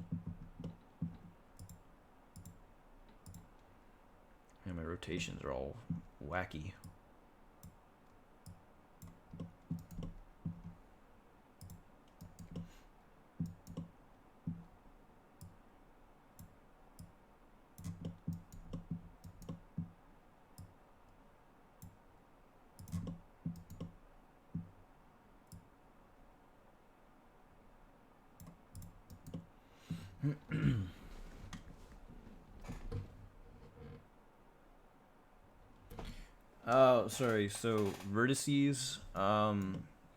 And my rotations are all wacky. Oh, sorry. So vertices.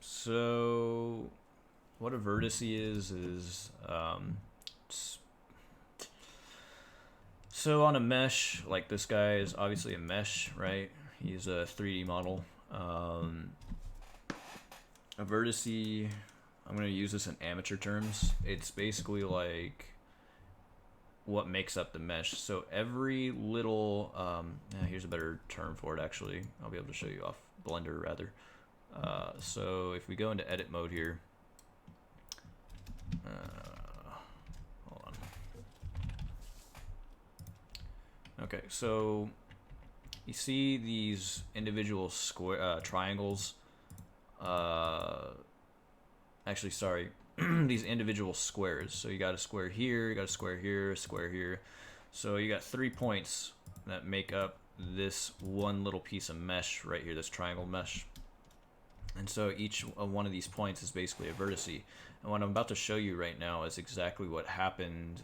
So what a vertex is so on a mesh, like this guy is obviously a mesh, right? He's a 3D model. A vertex, I'm gonna use this in amateur terms. It's basically like what makes up the mesh. So every little here's a better term for it actually. I'll be able to show you off Blender rather. So if we go into edit mode here, hold on. Okay, so you see these individual square triangles. Actually, sorry. These individual squares. So you got a square here, you got a square here, a square here. So you got 3 points that make up this one little piece of mesh right here, this triangle mesh. And so each one of these points is basically a vertex. And what I'm about to show you right now is exactly what happened.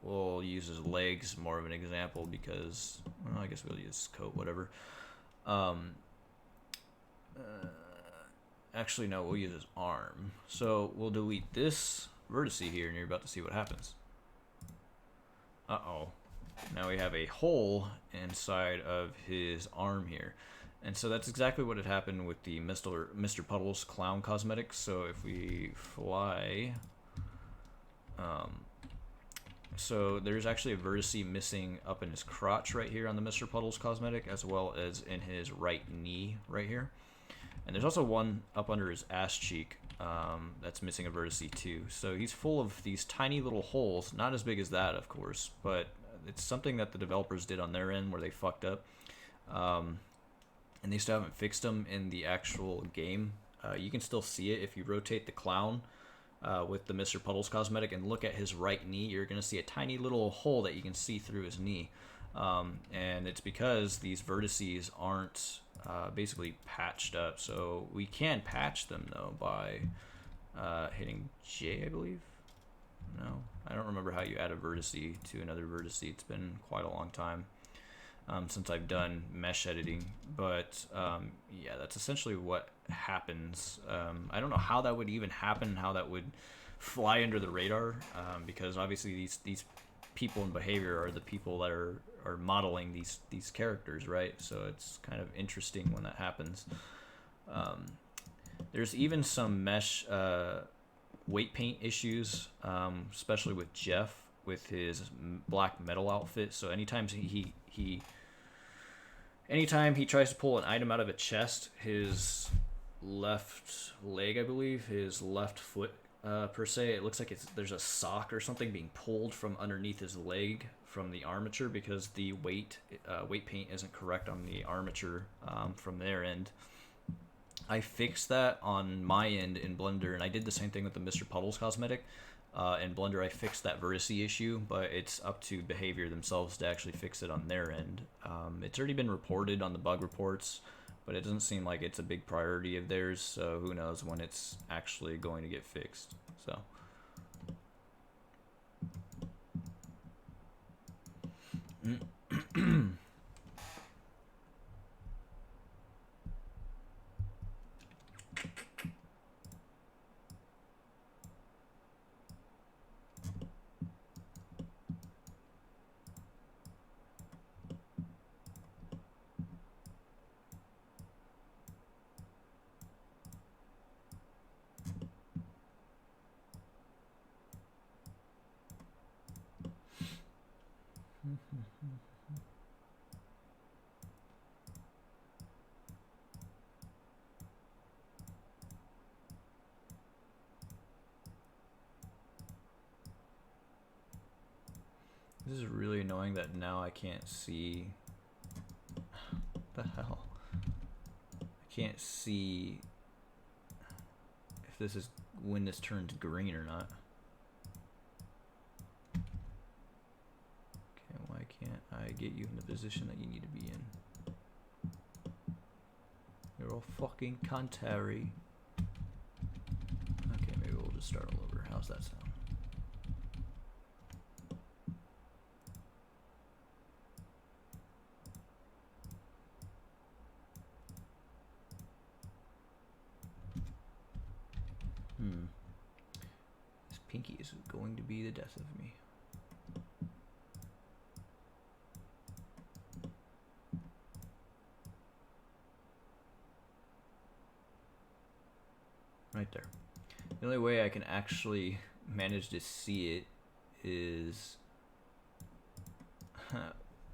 We'll use his legs more of an example because, well, I guess we'll use Cote, whatever. Actually, no, we'll use his arm. So we'll delete this vertex here, and you're about to see what happens. Uh-oh. Now we have a hole inside of his arm here. And so that's exactly what had happened with the Mr. Puddles clown cosmetics. So if we fly... so there's actually a vertex missing up in his crotch right here on the Mr. Puddles cosmetic, as well as in his right knee right here. And there's also one up under his ass cheek that's missing a vertex too. So he's full of these tiny little holes, not as big as that, of course, but it's something that the developers did on their end where they fucked up. And they still haven't fixed them in the actual game. You can still see it if you rotate the clown with the Mr. Puddles cosmetic and look at his right knee. You're going to see a tiny little hole that you can see through his knee. And it's because these vertices aren't basically patched up. So we can patch them though by hitting J, I believe. No, I don't remember how you add a vertex to another vertex. It's been quite a long time since I've done mesh editing, but yeah, that's essentially what happens. I don't know how that would even happen, how that would fly under the radar, because obviously these people in behavior are the people that are modeling these characters, right? So it's kind of interesting when that happens. There's even some mesh weight paint issues, especially with Jeff with his black metal outfit. So anytime anytime he tries to pull an item out of a chest, his left leg, I believe, his left foot per se. It looks like there's a sock or something being pulled from underneath his leg from the armature because the weight paint isn't correct on the armature from their end. I fixed that on my end in Blender, and I did the same thing with the Mr. Puddles cosmetic. In Blender, I fixed that vertex issue, but it's up to Behavior themselves to actually fix it on their end. It's already been reported on the bug reports, but it doesn't seem like it's a big priority of theirs, so who knows when it's actually going to get fixed. So. This is really annoying that now I can't see. What the hell? I can't see if this is when this turns green or not. Okay, why can't I get you in the position that you need to be in? You're all fucking contrary. Okay, maybe we'll just start all over. How's that sound? This pinky is going to be the death of me. Right there. The only way I can actually manage to see it is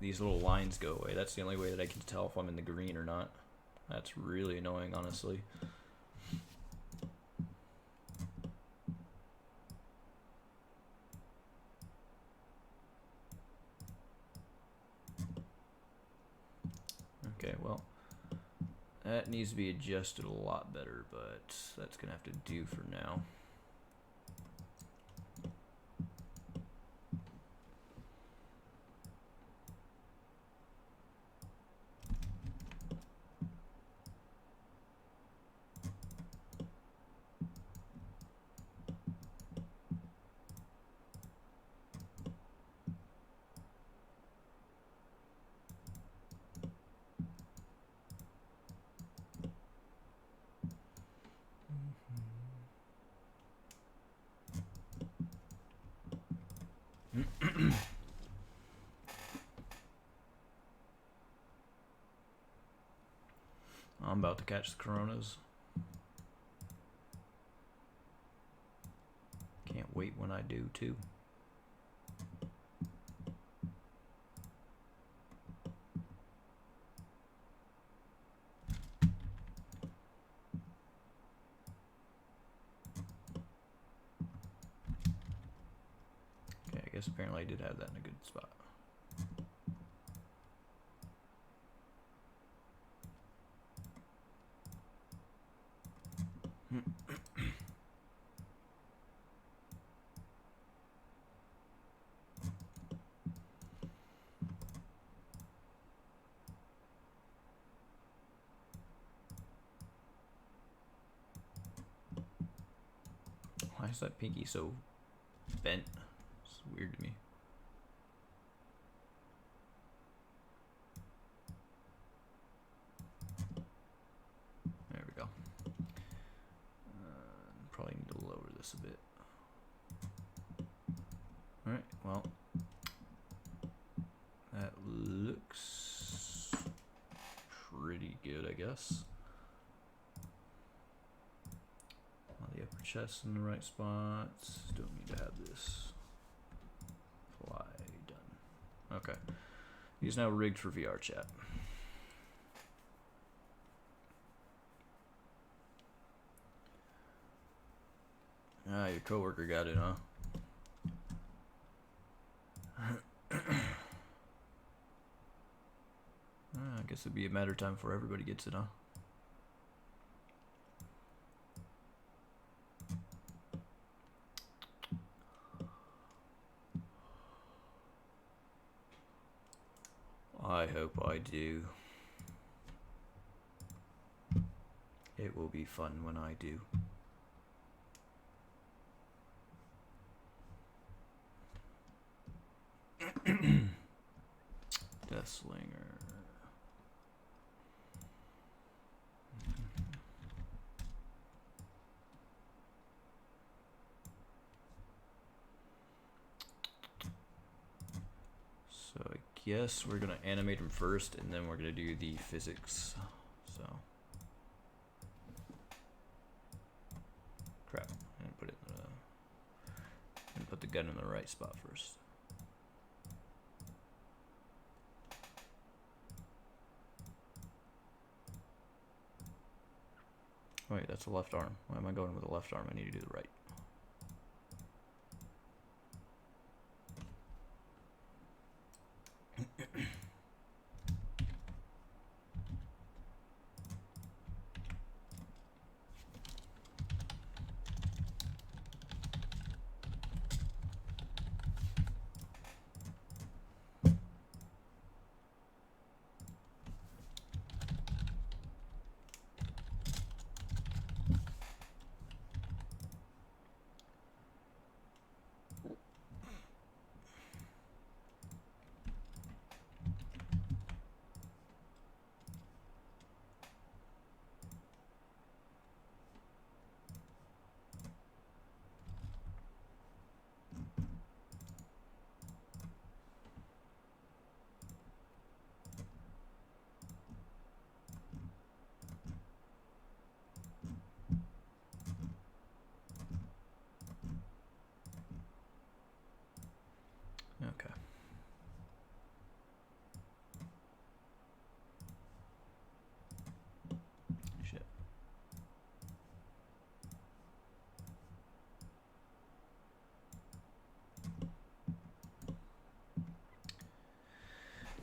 these little lines go away. That's the only way that I can tell if I'm in the green or not. That's really annoying, honestly. Okay, well, that needs to be adjusted a lot better, but that's gonna have to do for now. I'm about to catch the coronas. Can't wait when I do too. Okay, I guess apparently I did have that in a good spot. Why is that pinky so bent? It's weird to me. There we go. Probably need to lower this a bit. Alright, well, that looks pretty good, I guess. The upper chest in the right spots. Don't need to have this fly done. Okay. He's now rigged for VR chat. your coworker got it, huh? I guess it'd be a matter of time before everybody gets it, huh? I hope I do. It will be fun when I do. Deathslinger. So I guess we're gonna animate him first, and then we're gonna do the physics. So crap, and put it in the and put the gun in the right spot first. Wait, that's the left arm. Why am I going with the left arm? I need to do the right. Okay. Shit.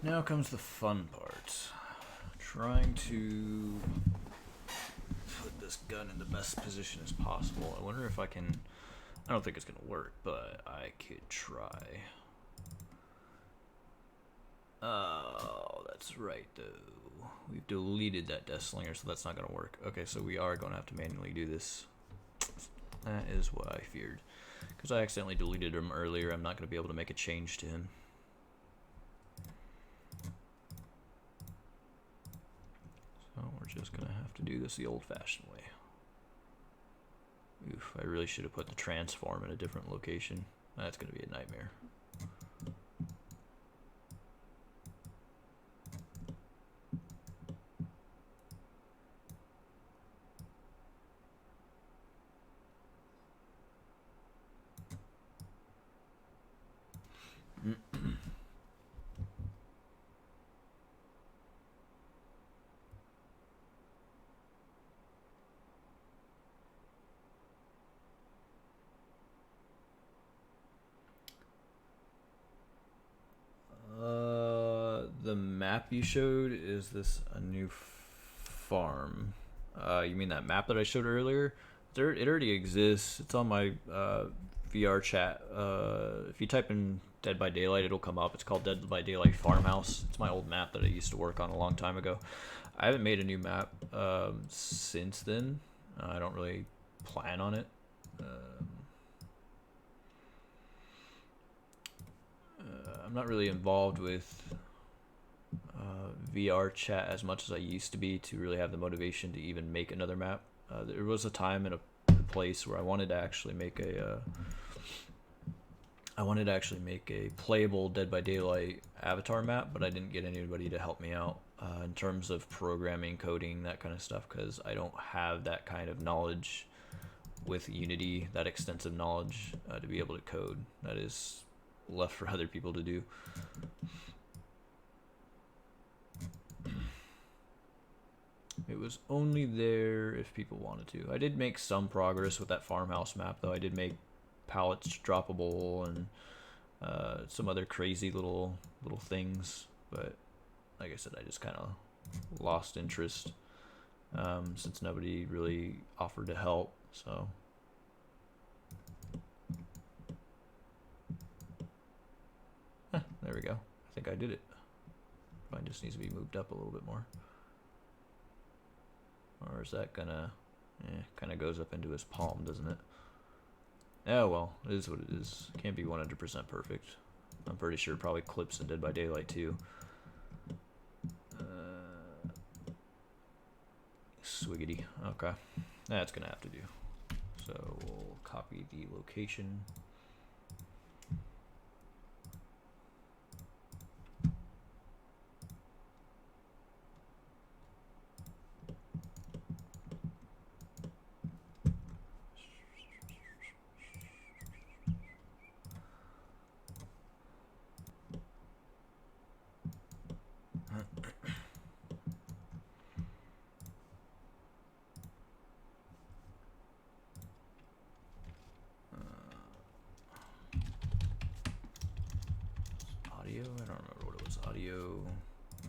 Now comes the fun part. Trying to put this gun in the best position as possible. I wonder if I can... I don't think it's going to work, but I could try. Oh, that's right, though. We've deleted that Deathslinger, so that's not going to work. Okay, so we are going to have to manually do this. That is what I feared. Because I accidentally deleted him earlier, I'm not going to be able to make a change to him. So we're just going to have to do this the old-fashioned way. Oof, I really should have put the transform in a different location. That's going to be a nightmare. The map you showed, is this a new farm? You mean that map that I showed earlier? It already exists. It's on my VR chat. If you type in Dead by Daylight, it'll come up. It's called Dead by Daylight Farmhouse. It's my old map that I used to work on a long time ago. I haven't made a new map since then. I don't really plan on it. I'm not really involved with VR chat as much as I used to be to really have the motivation to even make another map. There was a time and a place where I wanted to actually make a playable Dead by Daylight avatar map, but I didn't get anybody to help me out in terms of programming, coding, that kind of stuff, because I don't have that kind of knowledge with Unity, that extensive knowledge to be able to code. That is left for other people to do. It was only there if people wanted to. I did make some progress with that farmhouse map, though. I did make pallets droppable and some other crazy little things, but like I said, I just kind of lost interest since nobody really offered to help. So there we go. I think I did it. Mine just needs to be moved up a little bit more. Or is that gonna... kind of goes up into his palm, doesn't it? Oh well, it is what it is. Can't be 100% perfect. I'm pretty sure it probably clips in Dead by Daylight too. Swiggity. Okay. That's gonna have to do. So we'll copy the location. Audio? I don't remember what it was. Audio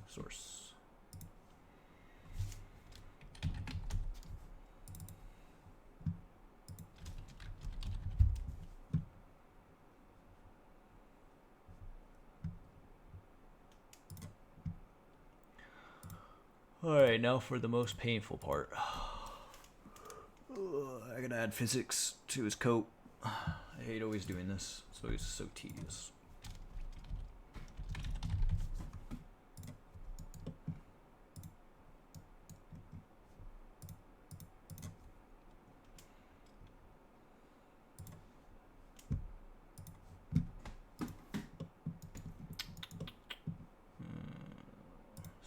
source. Alright, now for the most painful part. I gotta add physics to his coat. I hate always doing this. It's always so tedious.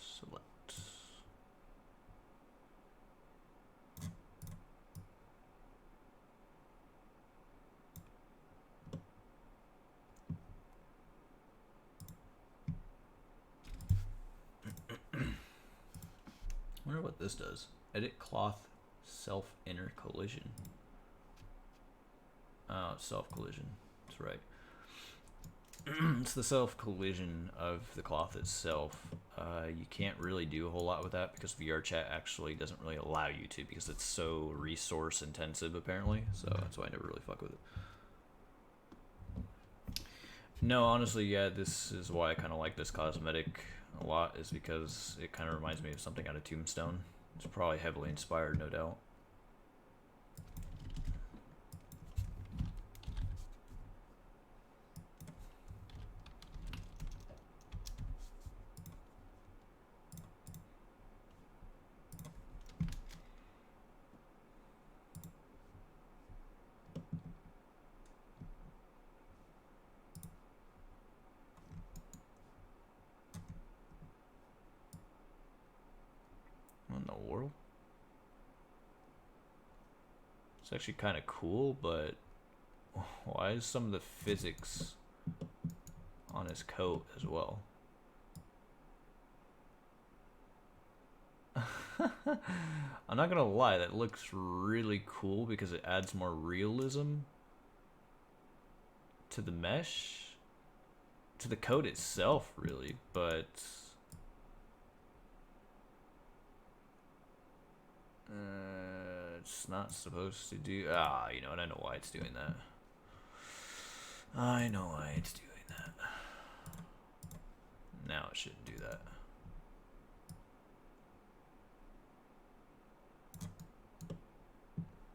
Select. I wonder what this does. Edit cloth self inner collision. Oh, self collision. That's right. It's the self collision of the cloth itself. You can't really do a whole lot with that because VR chat actually doesn't really allow you to because it's so resource intensive apparently. So that's why I never really fuck with it. No, honestly, yeah, this is why I kind of like this cosmetic a lot, is because it kind of reminds me of something out of Tombstone. It's probably heavily inspired, no doubt. What in the world? It's actually kind of cool, but why is some of the physics on his coat as well? I'm not gonna lie, that looks really cool because it adds more realism to the mesh, to the coat itself, really, but it's not supposed to do. You know what? I know why it's doing that. I know why it's doing that. Now it shouldn't do that.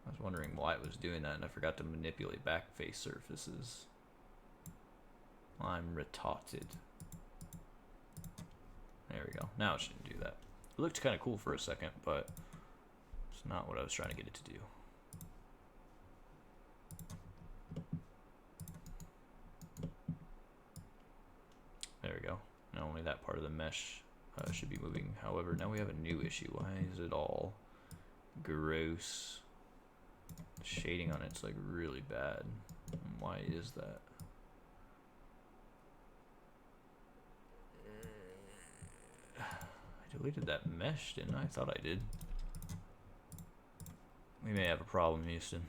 I was wondering why it was doing that, and I forgot to manipulate back face surfaces. I'm retarded. There we go. Now it shouldn't do that. It looked kind of cool for a second, but it's not what I was trying to get it to do. There we go. Now only that part of the mesh should be moving. However, now we have a new issue. Why is it all gross? The shading on it's like really bad. Why is that? I deleted that mesh, didn't I? I thought I did. We may have a problem, Houston.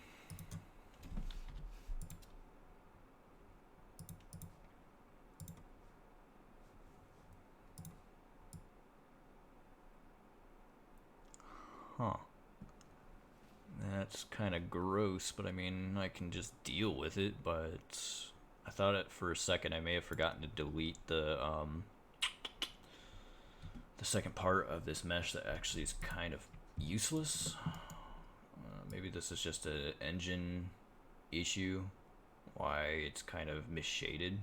Huh. That's kind of gross, but I mean, I can just deal with it, but I thought it for a second I may have forgotten to delete the second part of this mesh that actually is kind of useless. Maybe this is just an engine issue, why it's kind of misshaded.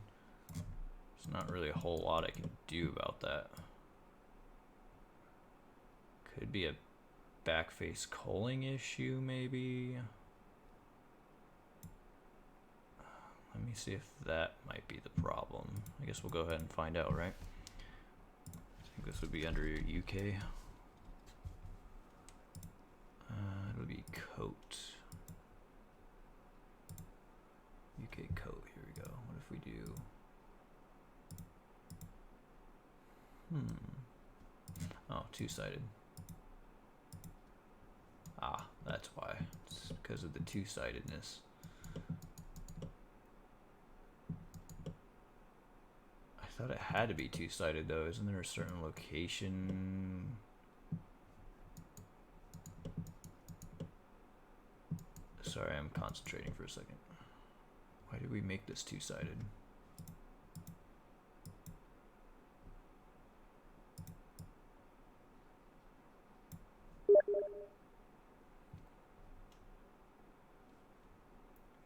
There's not really a whole lot I can do about that. Could be a backface culling issue, maybe. Let me see if that might be the problem. I guess we'll go ahead and find out, right? I think this would be under UK. It'll be Cote. UK Cote, here we go. What if we do... Oh, two-sided. Ah, that's why. It's because of the two-sidedness. I thought it had to be two-sided though. Isn't there a certain location? Sorry, I'm concentrating for a second. Why did we make this two-sided?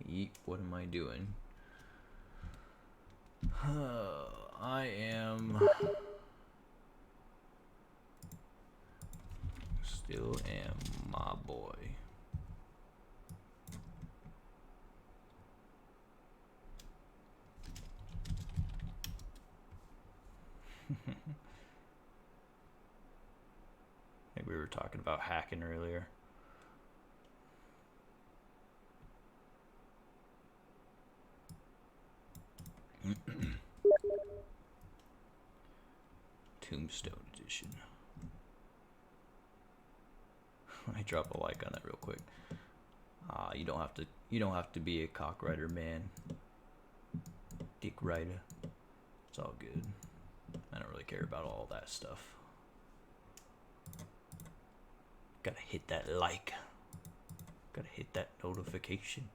Yeet, what am I doing? I am... Still am my boy. I think we were talking about hacking earlier. Tombstone edition. I drop a like on that real quick. You don't have to be a cock rider, man. Dick rider. It's all good. I don't really care about all that stuff. Gotta hit that like. Gotta hit that notification.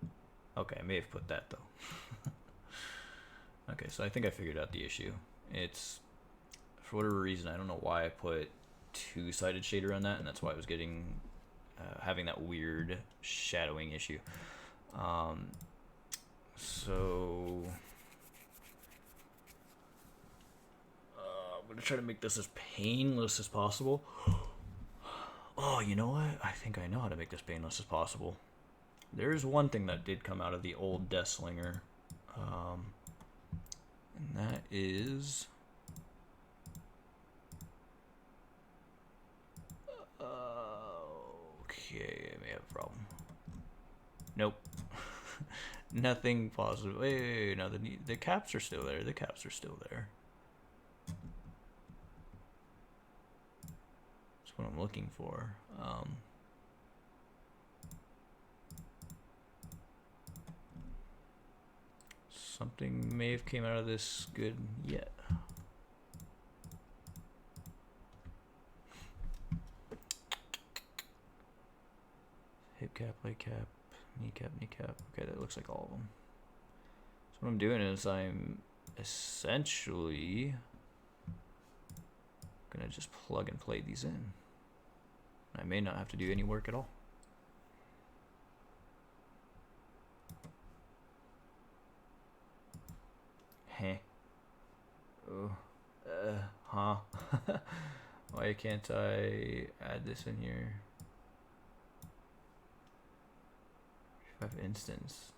Okay, I may have put that though. Okay, so I think I figured out the issue. It's, for whatever reason, I don't know why I put two-sided shader on that, and that's why I was getting, having that weird shadowing issue. So, I'm gonna try to make this as painless as possible. Oh, you know what? I think I know how to make this painless as possible. There's one thing that did come out of the old Deathslinger. And that is... okay, I may have a problem. Nope. Nothing positive. Wait, no, the caps are still there. The caps are still there. That's what I'm looking for. Something may have came out of this good yet. Hip cap, leg cap, kneecap, kneecap. Okay, that looks like all of them. So what I'm doing is I'm essentially gonna just plug and play these in. I may not have to do any work at all. Heh. Oh. Huh. Why can't I add this in here? Instance.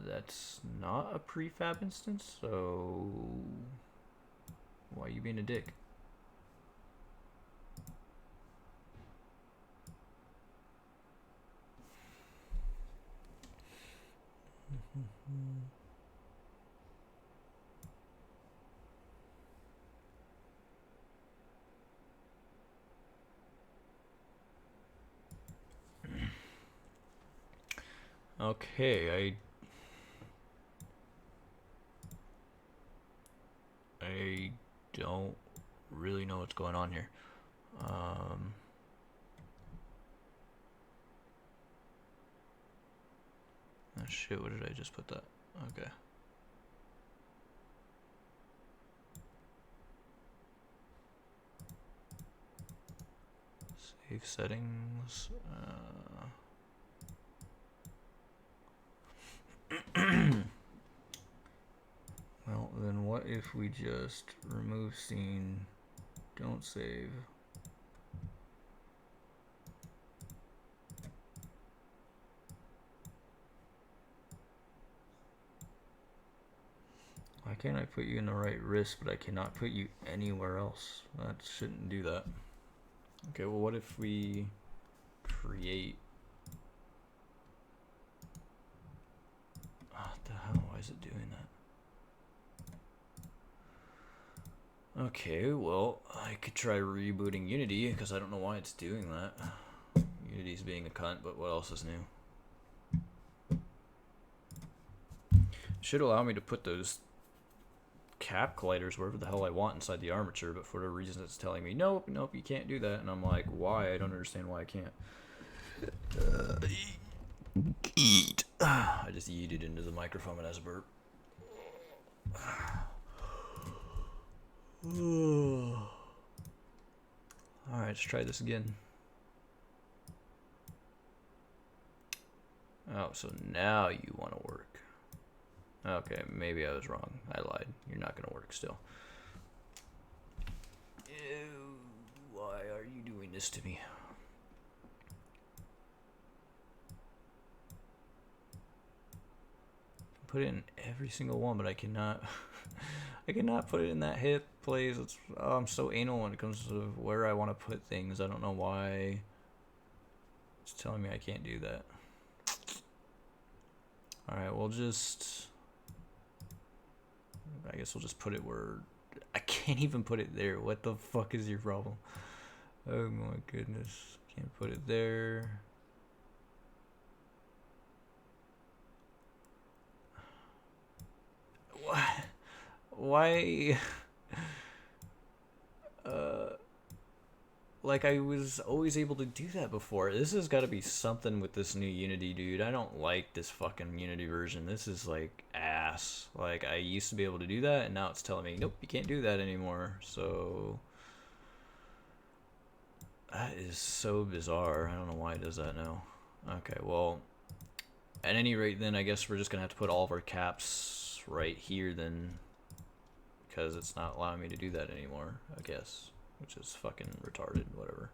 That's not a prefab instance, so why are you being a dick? Okay, I don't really know what's going on here. Oh shit, what did I just put that? Okay. Save settings. Well, then what if we just remove scene, don't save. Why can't I put you in the right wrist, but I cannot put you anywhere else? That shouldn't do that. Okay, well, what if we create... Oh, what the hell? Why is it doing that? Okay, well, I could try rebooting Unity, because I don't know why it's doing that. Unity's being a cunt, but what else is new? It should allow me to put those cap colliders wherever the hell I want inside the armature, but for the reason it's telling me, nope, you can't do that. And I'm like, why? I don't understand why I can't. Eat. I just yeeted into the microphone as a burp. Alright, let's try this again. Oh, so now you want to work. Okay, maybe I was wrong. I lied. You're not going to work still. Ew, why are you doing this to me? Put it in every single one, but I cannot. I cannot put it in that hit place. I'm so anal when it comes to where I want to put things. I don't know why it's telling me I can't do that. Alright, we'll just... I guess we'll just put it where... I can't even put it there. What the fuck is your problem? Oh my goodness. Can't put it there. Why? Like I was always able to do that before. This has got to be something with this new Unity, dude. I don't like this fucking Unity version. This is like ass. Like I used to be able to do that, and now it's telling me, nope, you can't do that anymore. So that is so bizarre. I don't know why it does that now. Okay, well, at any rate, then I guess we're just gonna have to put all of our caps right here then, because it's not allowing me to do that anymore, I guess, which is fucking retarded, whatever.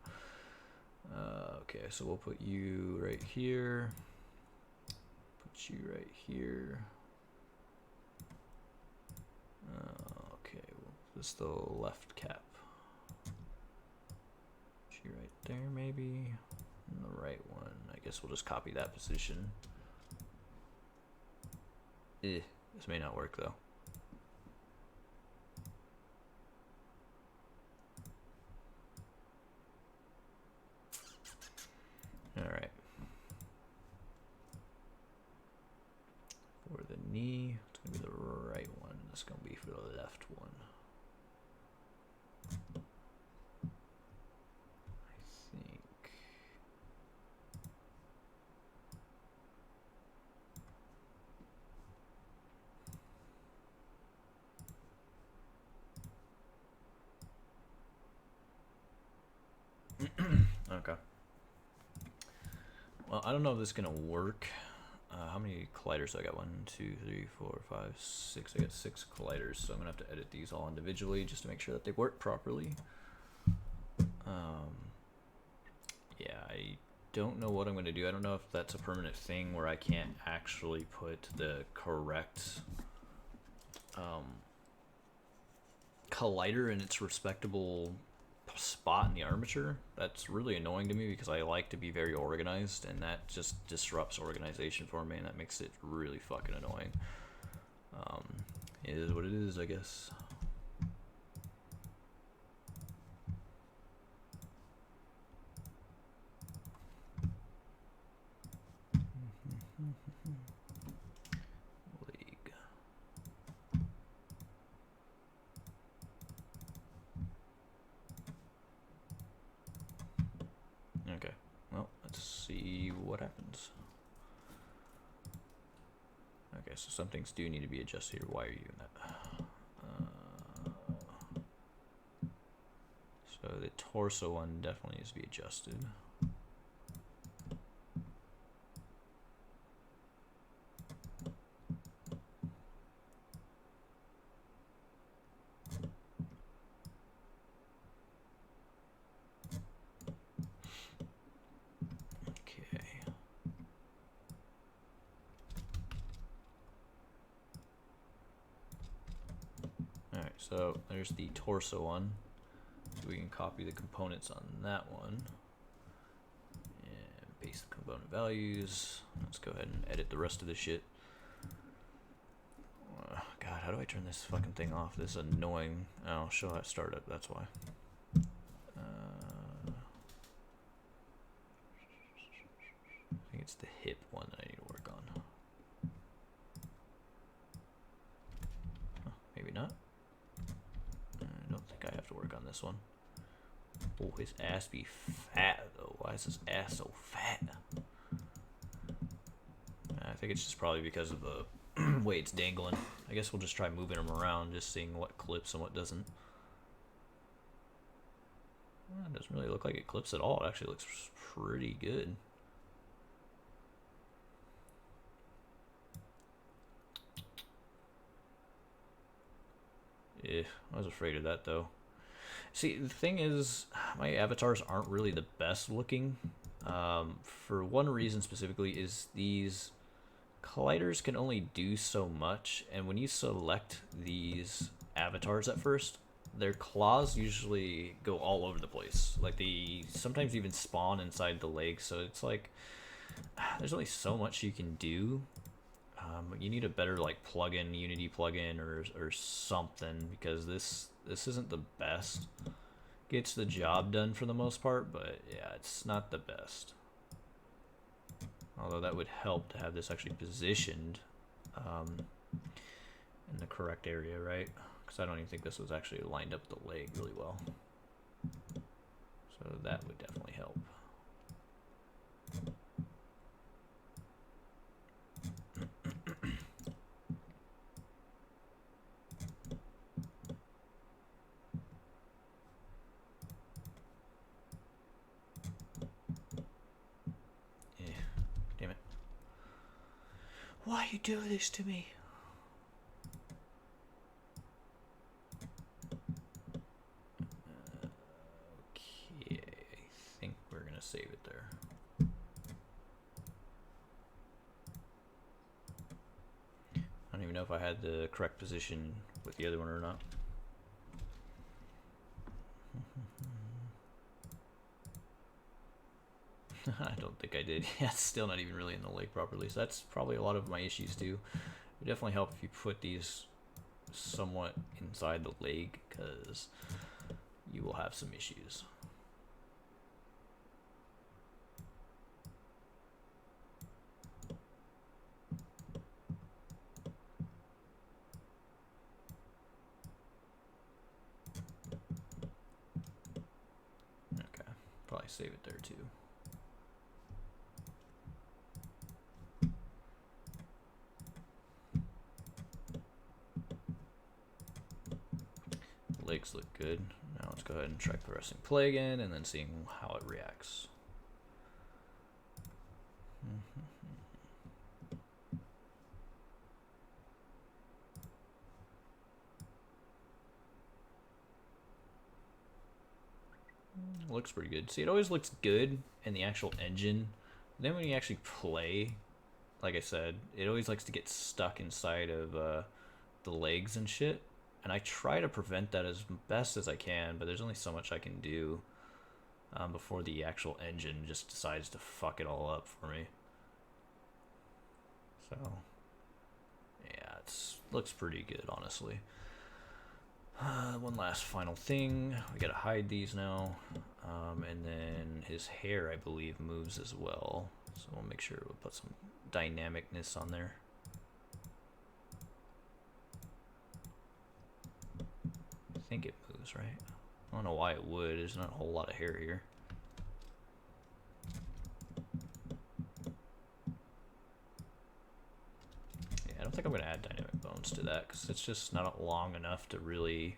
Okay, so we'll put you right here, put you right here. Okay, well, this is the left cap. Put you right there, maybe, and the right one. I guess we'll just copy that position. This may not work though. Alright. For the knee, it's going to be the right one. It's going to be for the left one. I think. Okay. Well, I don't know if this is gonna work. How many colliders do I got? 1, 2, 3, 4, 5, 6. I got 6 colliders, so I'm gonna have to edit these all individually just to make sure that they work properly. Yeah, I don't know what I'm gonna do. I don't know if that's a permanent thing where I can't actually put the correct collider in its respectable spot in the armature. That's really annoying to me because I like to be very organized, and that just disrupts organization for me, and that makes it really fucking annoying. It is what it is, I guess. see what happens. Okay, so some things do need to be adjusted here. Why are you in that? So the torso one definitely needs to be adjusted. So there's the torso one. So we can copy the components on that one and paste the component values. Let's go ahead and edit the rest of this shit. God, how do I turn this fucking thing off? This is annoying. Oh, show that startup, that's why. I think it's the hip one that I need to work on. Huh, maybe not. I don't think I have to work on this one. Oh, his ass be fat though. Why is his ass so fat? I think it's just probably because of the way it's dangling. I guess we'll just try moving him around, just seeing what clips and what doesn't. Well, it doesn't really look like it clips at all. It actually looks pretty good. Yeah, I was afraid of that though. See, the thing is, my avatars aren't really the best looking. For one reason specifically is these colliders can only do so much, and when you select these avatars at first, their claws usually go all over the place. Like they sometimes even spawn inside the leg, so it's like there's only so much you can do. You need a better like plugin, Unity plugin or something, because this isn't the best. Gets the job done for the most part, but yeah, it's not the best. Although that would help to have this actually positioned in the correct area, right? Because I don't even think this was actually lined up the leg really well. So that would definitely help. Damn it. Why you do this to me? Okay, I think we're gonna save it there. I don't even know if I had the correct position with the other one or not. I don't think I did. Yeah, it's still not even really in the leg properly. So that's probably a lot of my issues too. It would definitely help if you put these somewhat inside the leg, because you will have some issues. Okay, probably save it there too. Legs look good. Now let's go ahead and try pressing play again and then seeing how it reacts. Looks pretty good. See, it always looks good in the actual engine. Then when you actually play, like I said, it always likes to get stuck inside of the legs and shit. And I try to prevent that as best as I can, but there's only so much I can do before the actual engine just decides to fuck it all up for me. So, yeah, it looks pretty good, honestly. One last final thing. We gotta hide these now. And then his hair, I believe, moves as well. So we'll make sure we'll put some dynamicness on there. I think it moves, right? I don't know why it would. There's not a whole lot of hair here. going to add dynamic bones to that because it's just not long enough to really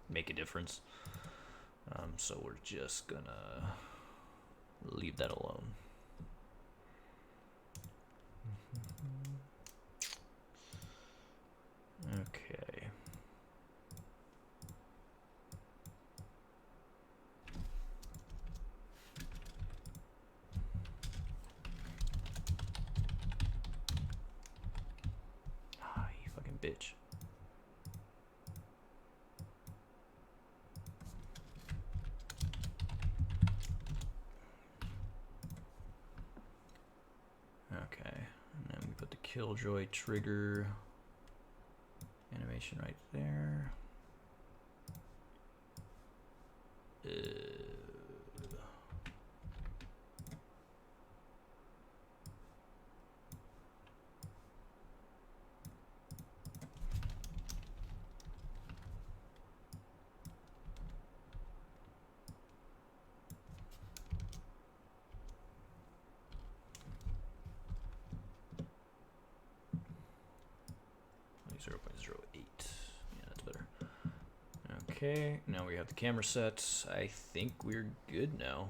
make a difference. So we're just going to leave that alone. Okay. Ah, you fucking bitch. Okay, and then we put the killjoy trigger animation right there. Like 0.08. Yeah, that's better. Okay, now we have the camera set. I think we're good now.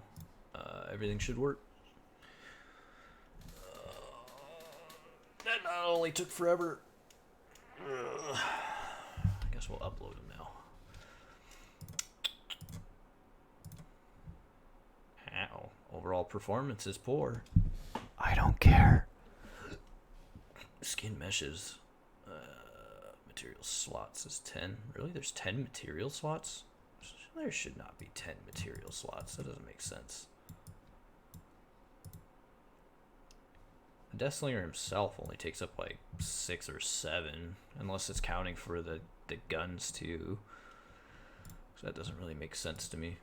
Everything should work. That not only took forever. I guess we'll upload them now. Ow. Overall performance is poor. I don't care. Skin meshes. Material slots is 10. Really? There's 10 material slots? There should not be 10 material slots. That doesn't make sense. The Deathslinger himself only takes up like 6 or 7, unless it's counting for the guns too. So that doesn't really make sense to me.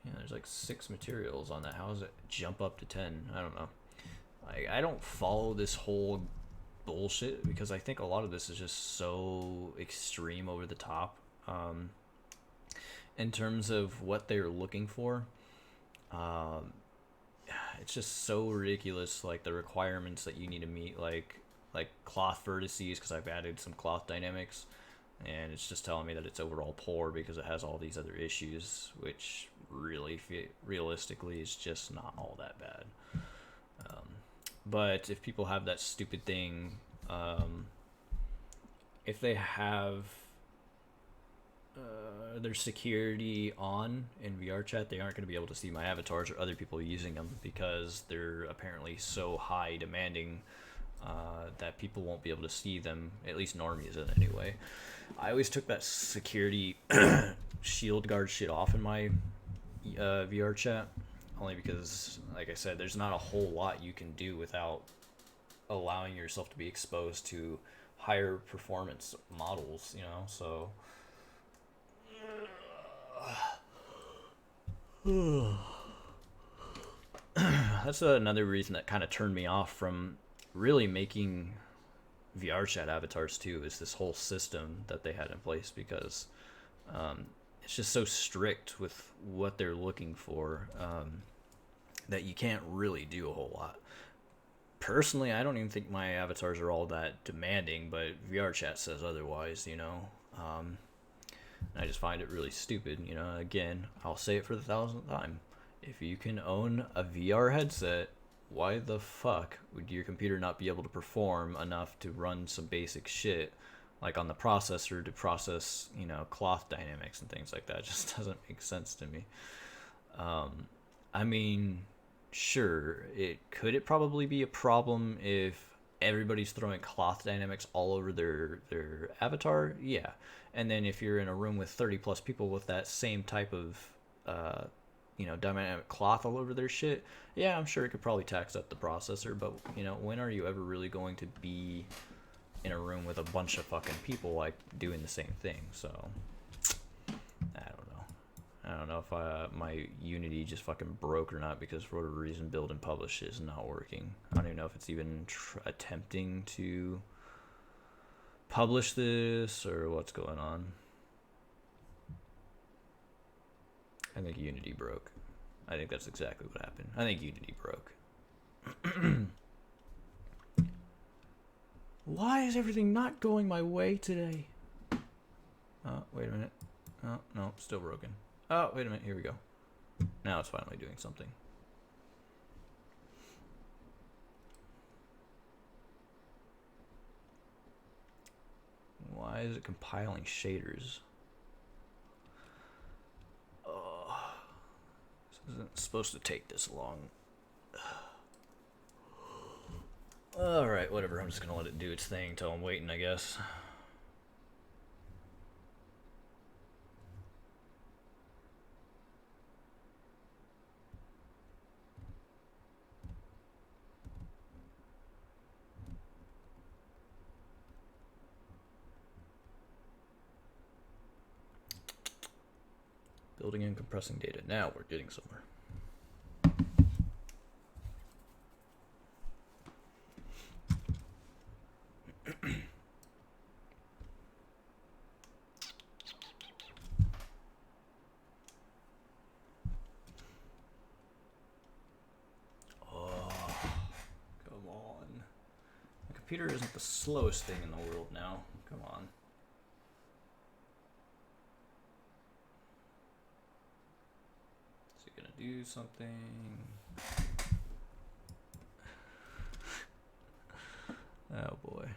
Yeah, there's like 6 materials on that. How does it jump up to 10? I don't know. I don't follow this whole bullshit because I think a lot of this is just so extreme over the top in terms of what they're looking for. It's just so ridiculous, like the requirements that you need to meet, like cloth vertices, because I've added some cloth dynamics, and it's just telling me that it's overall poor because it has all these other issues, which really realistically is just not all that bad. But if people have that stupid thing, if they have their security on in VR chat, they aren't going to be able to see my avatars or other people using them because they're apparently so high demanding that people won't be able to see them, at least normies in anyway. I always took that security shield guard shit off in my VR chat, only because, like I said, there's not a whole lot you can do without allowing yourself to be exposed to higher performance models, you know, so that's another reason that kind of turned me off from really making VR chat avatars too, is this whole system that they had in place, because it's just so strict with what they're looking for that you can't really do a whole lot. Personally, I don't even think my avatars are all that demanding, but VR chat says otherwise, you know. I just find it really stupid, you know. Again, I'll say it for the 1000th time. If you can own a VR headset, why the fuck would your computer not be able to perform enough to run some basic shit, like on the processor to process, you know, cloth dynamics and things like that? It just doesn't make sense to me. I mean, sure, it probably be a problem if everybody's throwing cloth dynamics all over their avatar, yeah. And then if you're in a room with 30 plus people with that same type of you know, dynamic cloth all over their shit, yeah, I'm sure it could probably tax up the processor. But, you know, when are you ever really going to be in a room with a bunch of fucking people like doing the same thing? So I don't know if my Unity just fucking broke or not, because for whatever reason build and publish is not working. I don't even know if it's even attempting to publish this or what's going on. I think Unity broke. I think that's exactly what happened. I think Unity broke. Why is everything not going my way today? Oh, wait a minute. Oh, no, still broken. Oh, wait a minute. Here we go. Now it's finally doing something. Why is it compiling shaders? Oh, this isn't supposed to take this long. Alright, whatever. I'm just gonna let it do its thing until I'm waiting, I guess. Building and compressing data. Now we're getting somewhere. Computer isn't the slowest thing in the world now. Come on. Is it gonna do something? Oh boy.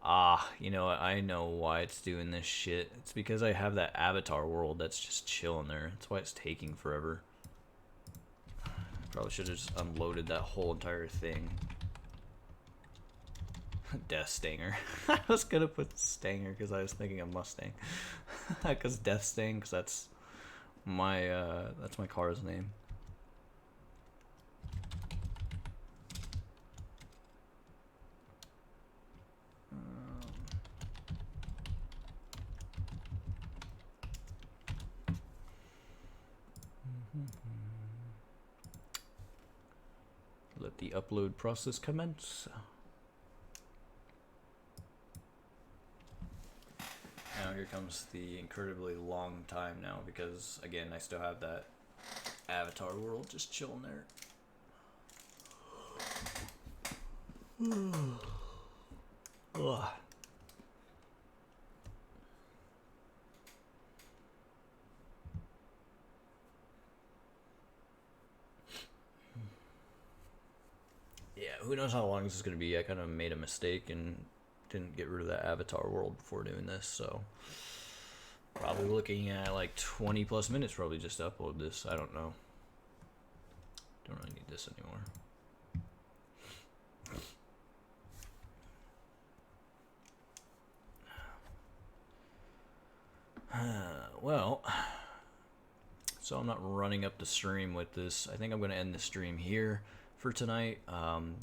Ah, you know what? I know why it's doing this shit. It's because I have that avatar world that's just chilling there. That's why it's taking forever. Probably should have just unloaded that whole entire thing. Deathslinger. I was gonna put Stanger because I was thinking of Mustang. Because Deathsting, because that's my car's name. Let the upload process commence. Now here comes the incredibly long time now because, again, I still have that avatar world just chilling there. Ugh. Yeah, who knows how long this is going to be. I kind of made a mistake and didn't get rid of that avatar world before doing this, so probably looking at like 20 plus minutes probably just to upload this. I don't know. Don't really need this anymore. Well, so I'm not running up the stream with this. I think I'm going to end the stream here for tonight.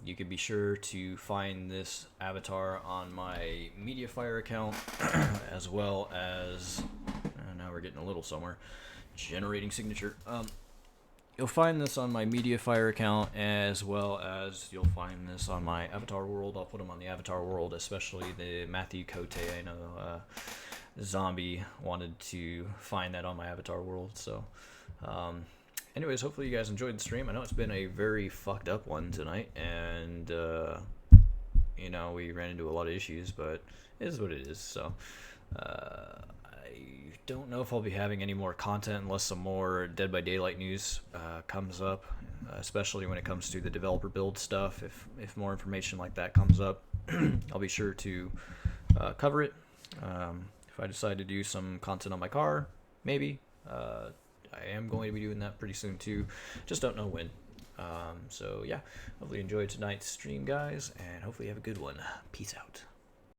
You could be sure to find this avatar on my MediaFire account, as well as now we're getting a little somewhere. Generating signature. You'll find this on my MediaFire account, as well as you'll find this on my avatar world. I'll put them on the avatar world, especially the Matthew Cote. I know Zombie wanted to find that on my avatar world, so anyways, hopefully you guys enjoyed the stream. I know it's been a very fucked up one tonight, and you know, we ran into a lot of issues, but it is what it is. So I don't know if I'll be having any more content unless some more Dead by Daylight news comes up, especially when it comes to the developer build stuff. If more information like that comes up, I'll be sure to cover it. If I decide to do some content on my car, maybe. I am going to be doing that pretty soon too. Just don't know when. So yeah, hopefully you enjoyed tonight's stream, guys, and hopefully you have a good one. Peace out.